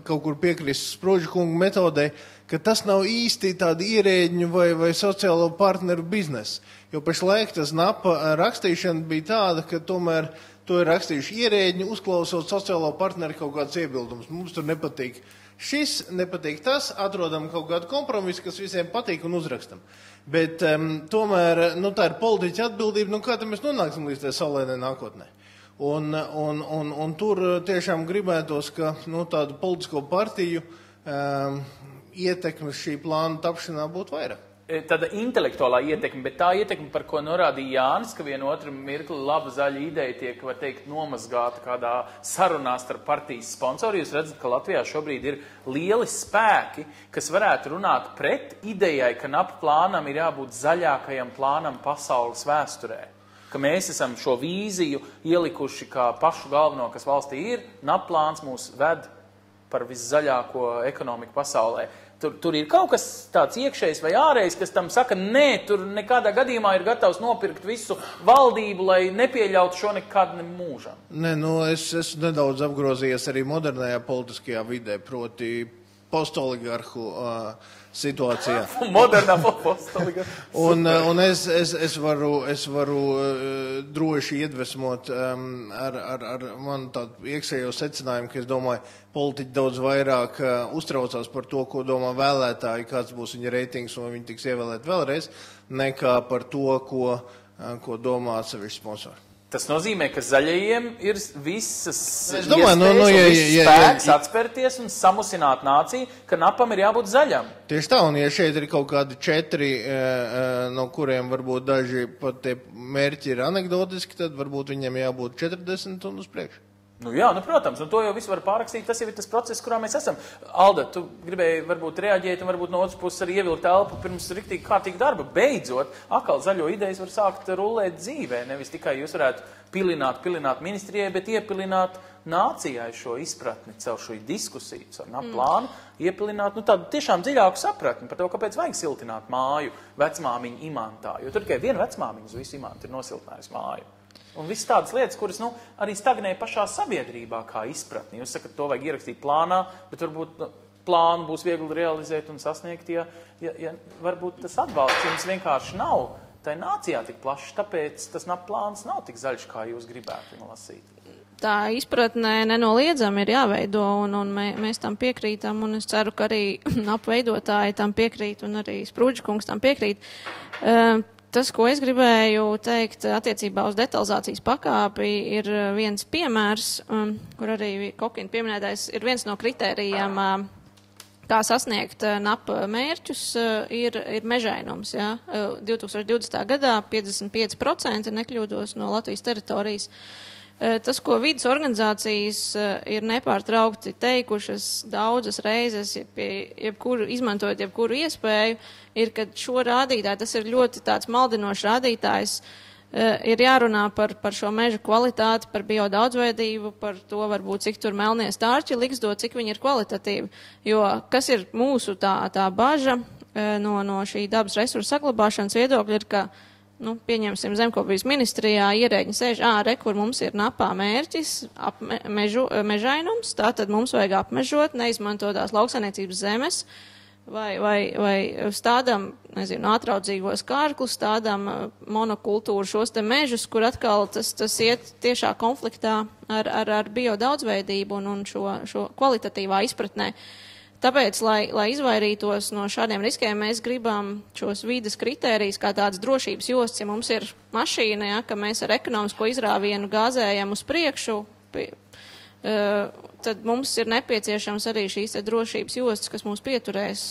kaut kur piekrist Sprūdža kunga metodei, ka tas nav īsti tādi ierēģņu vai sociālo partneru biznesa. Jo pašlaik tas napa rakstīšana bija tāda, ka tomēr to ir rakstījuši ierēģi, uzklausot sociālo partneri kaut kāds iebildumus. Mums tur nepatīk šis, nepatīk tas, atrodam kaut kādu kompromisu, kas visiem patīk un uzrakstam. Bet tomēr tā ir politiķa atbildība, kā tad mēs nonāksim līdz tai saulēnai nākotnē. Un tur tiešām gribētos, ka tādu politisko partiju ietekmes šī plāna tapšanā būtu vairāk. Tāda intelektuālā ietekme, bet tā ietekme, par ko norādīja Jānis, ka vienu otru mirkli laba zaļa ideja tiek, var teikt, nomazgāta kādā sarunā starp partijas sponsoru. Jūs redzat, ka Latvijā šobrīd ir lieli spēki, kas varētu runāt pret idejai, ka NAP plānam ir jābūt zaļākajam plānam pasaules vēsturē. Ka mēs esam šo vīziju ielikuši kā pašu galveno, kas valstī ir. NAP plāns mūs ved par viszaļāko ekonomiku pasaulē. Tur ir kaut kas tāds iekšējs vai ārējs, kas tam saka, nē, tur nekādā gadījumā ir gatavs nopirkt visu valdību, lai nepieļautu šo nekad mūžam. Nē, es esmu nedaudz apgrozījies arī modernajā politiskajā vidē, proti postoligarhu situācijā. Modernā postoligarhu. Un es varu droši iedvesmot ar manu tādu iekšējo secinājumu, ka es domāju, politiķi daudz vairāk uztraucās par to, ko domā vēlētāji, kāds būs viņa reitings un viņi tiks ievēlēt vēlreiz, nekā par to, ko domā atsevišķi sponsori. Tas nozīmē, ka zaļajiem ir visas spēks atspērties un samusināt nāciju, ka NAPam ir jābūt zaļam. Tieši tā, un ja šeit ir kaut kādi 4, no kuriem varbūt daži pat tie mērķi ir anekdotiski, tad varbūt viņiem jābūt 40 un uz priekšu. Protams, un to jau visu var pārrakstīt, tas jau ir tas process, kurā mēs esam. Alda, tu gribēji varbūt reaģēt un varbūt no otras puses arī ievilkt elpu pirms riktīgi kārtīgi darba. Beidzot, atkal zaļo idejas var sākt rulēt dzīvē, nevis tikai jūs varētu pilināt ministrijai, bet iepilināt nācijai šo izpratni, caur šo diskusiju, caur NAP plānu, iepilināt tādu tiešām dziļāku sapratni par to, kāpēc vajag siltināt māju vecmāmiņu imantā, jo tur tikai viena vecmāmiņa uz visu imantu ir nosiltinājusi māju. Un viss tādas lietas, kuras arī stagnē pašā sabiedrībā kā izpratni. Jūs sakat, to vajag ierakstīt plānā, bet varbūt plānu būs viegli realizēt un sasniegt, ja varbūt tas atbalsts jums vienkārši nav tai nācijā tik plašs, tāpēc tas NAP plāns nav tik zaļš, kā jūs gribētu viņu lasīt. Tā izpratnē nenoliedzami ir jāveido, un mēs tam piekrītam, un es ceru, ka arī NAP veidotāji tam piekrīt, un arī Sprūdža kungs tam piekrīt. Tas, ko es gribēju teikt attiecībā uz detalizācijas pakāpi, ir viens piemērs, kur arī Kokina pieminētais, ir viens no kritērijiem, kā sasniegt NAP mērķus, ir mežainums. Ja? 2020. gadā 55% nekļūdos no Latvijas teritorijas. Tas, ko vidas organizācijas ir nepārtraukti teikušas daudzas reizes, izmantojot jebkuru iespēju, ir, ka šo rādītāju, tas ir ļoti tāds maldinošs rādītājs, ir jārunā par šo meža kvalitāti, par biodaudzveidību, par to varbūt, cik tur melnie stārķi liksdo, cik viņi ir kvalitatīvi. Jo kas ir mūsu tā baža no šī dabas resursu saglabāšanas viedokļa ir, ka pieņemsim zemkopības ministrijā, ierēģi sēž, kur mums ir NAPā mērķis, mežainums, tātad mums vajag apmežot, neizmantotās lauksainiecības zemes, vai stādām, atraudzīgos kārklus, stādām monokultūru šos te mežus, kur atkal tas iet tiešā konfliktā ar biodaudzveidību un šo kvalitatīvā izpratnē. Tāpēc, lai izvairītos no šādiem riskiem, mēs gribam šos vīdes kritērijus kā tādas drošības jostas, ja mums ir mašīna, ja, ka mēs ar ekonomisko izrāvienu gāzējam uz priekšu, tad mums ir nepieciešams arī šīs drošības jostas, kas mūs pieturēs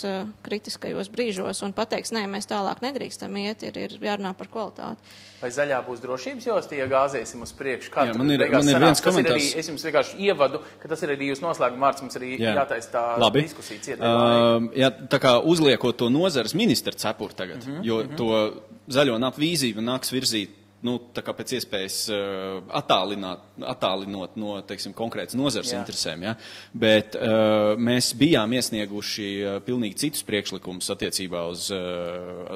kritiskajos brīžos un pateiks, nē, mēs tālāk nedrīkstam iet, ir jārunā par kvalitāti. Vai zaļā būs drošības josta, ja gāzēsim uz priekšu? Kā man ir viens komentārs. Es jums vienkārši ievadu, ka tas ir arī jūs noslēguma vārds, mums arī jātaisa tā diskusija cietē. Tā kā uzliekot to nozares ministra cepuru tagad, jo to zaļo napu vīziju nāks virzīt tā kā pēc iespējas attālinot no, teiksim, konkrētas nozares interesēm, ja? Bet mēs bijām iesnieguši pilnīgi citus priekšlikumus attiecībā uz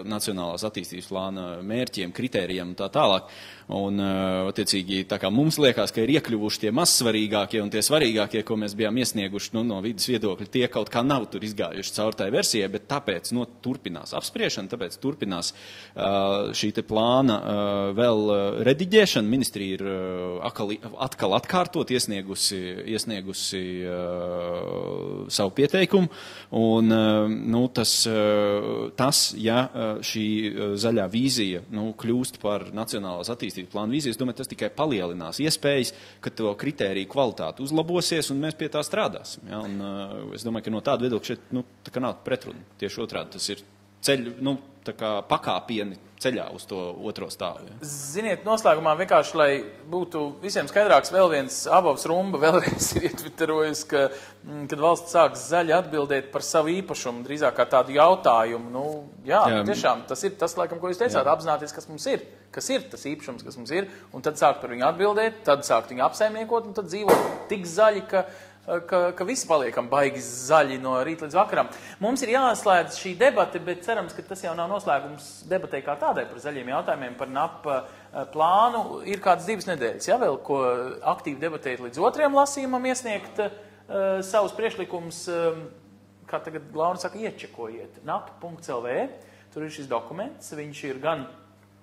nacionālās attīstības plāna mērķiem, kritērijiem un tā tālāk. Un, attiecīgi, tā kā mums liekas, ka ir iekļuvuši tie mazsvarīgākie un tie svarīgākie, ko mēs bijām iesnieguši no vidas viedokļa, tie kaut kā nav tur izgājuši caur tai versijai, bet tāpēc turpinās apspriešana, tāpēc turpinās šī te plāna vēl rediģēšana. Ministrija ir atkal atkārtot iesniegusi savu pieteikumu, un tas, ja šī zaļā vīzija kļūst par nacionālās attīstības plānu vīziju, es domāju, tas tikai palielinās iespējas, ka to kritēriju kvalitāte uzlabosies un mēs pie tā strādāsim. Ja? Un, es domāju, ka no tāda viedokļa šeit tā kā nav pretruna. Tieši otrādi tas ir tā kā pakāpieni ceļā uz to otro stāvu. Ja? Ziniet, noslēgumā vienkārši, lai būtu visiem skaidrāks, vēl viens Abovs Rumba vēlreiz ir ietviterojas, kad valsts sāks zaļi atbildēt par savu īpašumu, drīzāk kā tādu jautājumu. Tiešām, tas ir tas, laikam, ko jūs teicāt, apzināties, kas mums ir. Kas ir tas īpašums, kas mums ir, un tad sākt par viņu atbildēt, tad sākt viņu apsaimniekot, un tad dzīvot tik zaļi, ka visi paliekam baigi zaļi no rīta līdz vakaram. Mums ir jāslēdz šī debate, bet cerams, ka tas jau nav noslēgums debatei kā tādai par zaļiem jautājumiem, par NAP plānu. Ir kādas 2 nedēļas, ja vēl, ko aktīvi debatēt līdz 2. lasījumam, iesniegt savus priekšlikumus, kā tagad Laura saka, iečekojiet. NAP.lv, tur ir šis dokuments, viņš ir gan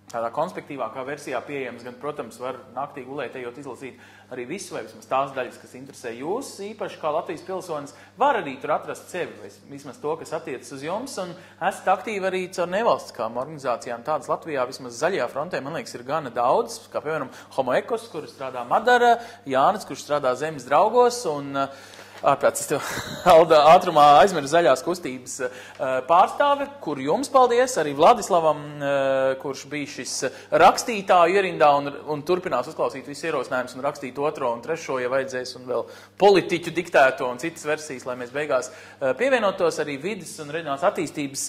tādā konspektīvākā versijā pieejams, gan, protams, var naktī gulēt, ejot izlasīt arī visu, vai vismaz tās daļas, kas interesē jūs, īpaši kā Latvijas pilsonis, var arī tur atrast sevi, vai vismaz to, kas attiecas uz jums, un esat aktīvi arī caur nevalstiskām organizācijām. Tādas Latvijā vismaz zaļajā frontē, man liekas, ir gana daudz, kā piemēram Homo Ekos, kur strādā Madara, Jānis, kurš strādā Zemes draugos, un ārprāts, es tev Alda ātrumā aizmiru zaļās kustības pārstāve, kur jums paldies, arī Vladislavam, kurš bija šis rakstītāju ierindā un turpinās uzklausīt visu ierosinājumus un rakstīt 2. un 3. ja vajadzēs, un vēl politiķu diktēto un citas versijas, lai mēs beigās pievienotos, arī vides un reģionālās attīstības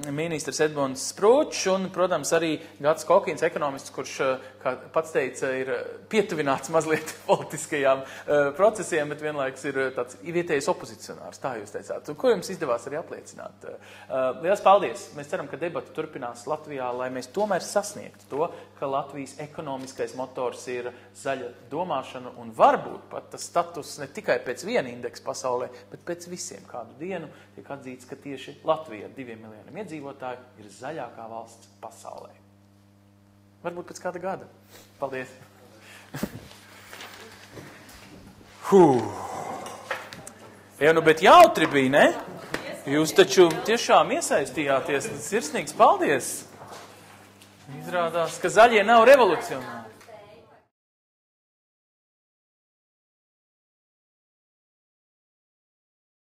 ministrs Edmunds Sprūčs un, protams, arī Gats Kokins, ekonomists, kurš, kā pats teica, ir pietuvināts mazliet politiskajām procesiem, bet vienlaikus ir tāds vietējais opozicionārs, tā jūs teicāt, ko jums izdevās arī apliecināt. Liels paldies! Mēs ceram, ka debata turpinās Latvijā, lai mēs tomēr sasniegtu to, ka Latvijas ekonomiskais motors ir zaļa domāšana un varbūt pat tas status ne tikai pēc viena indeksa pasaulē, bet pēc visiem kādu dienu tiek atzīts, ka tieši Latvija ar 2 miljoniem iedzīvotāju ir zaļākā valsts pasaulē. Varbūt pēc kāda gada. Paldies! Bet jautri bija, ne? Jūs taču tiešām iesaistījāties. Sirsnīgs paldies! Izrādās, ka zaļie nav revolucionāri.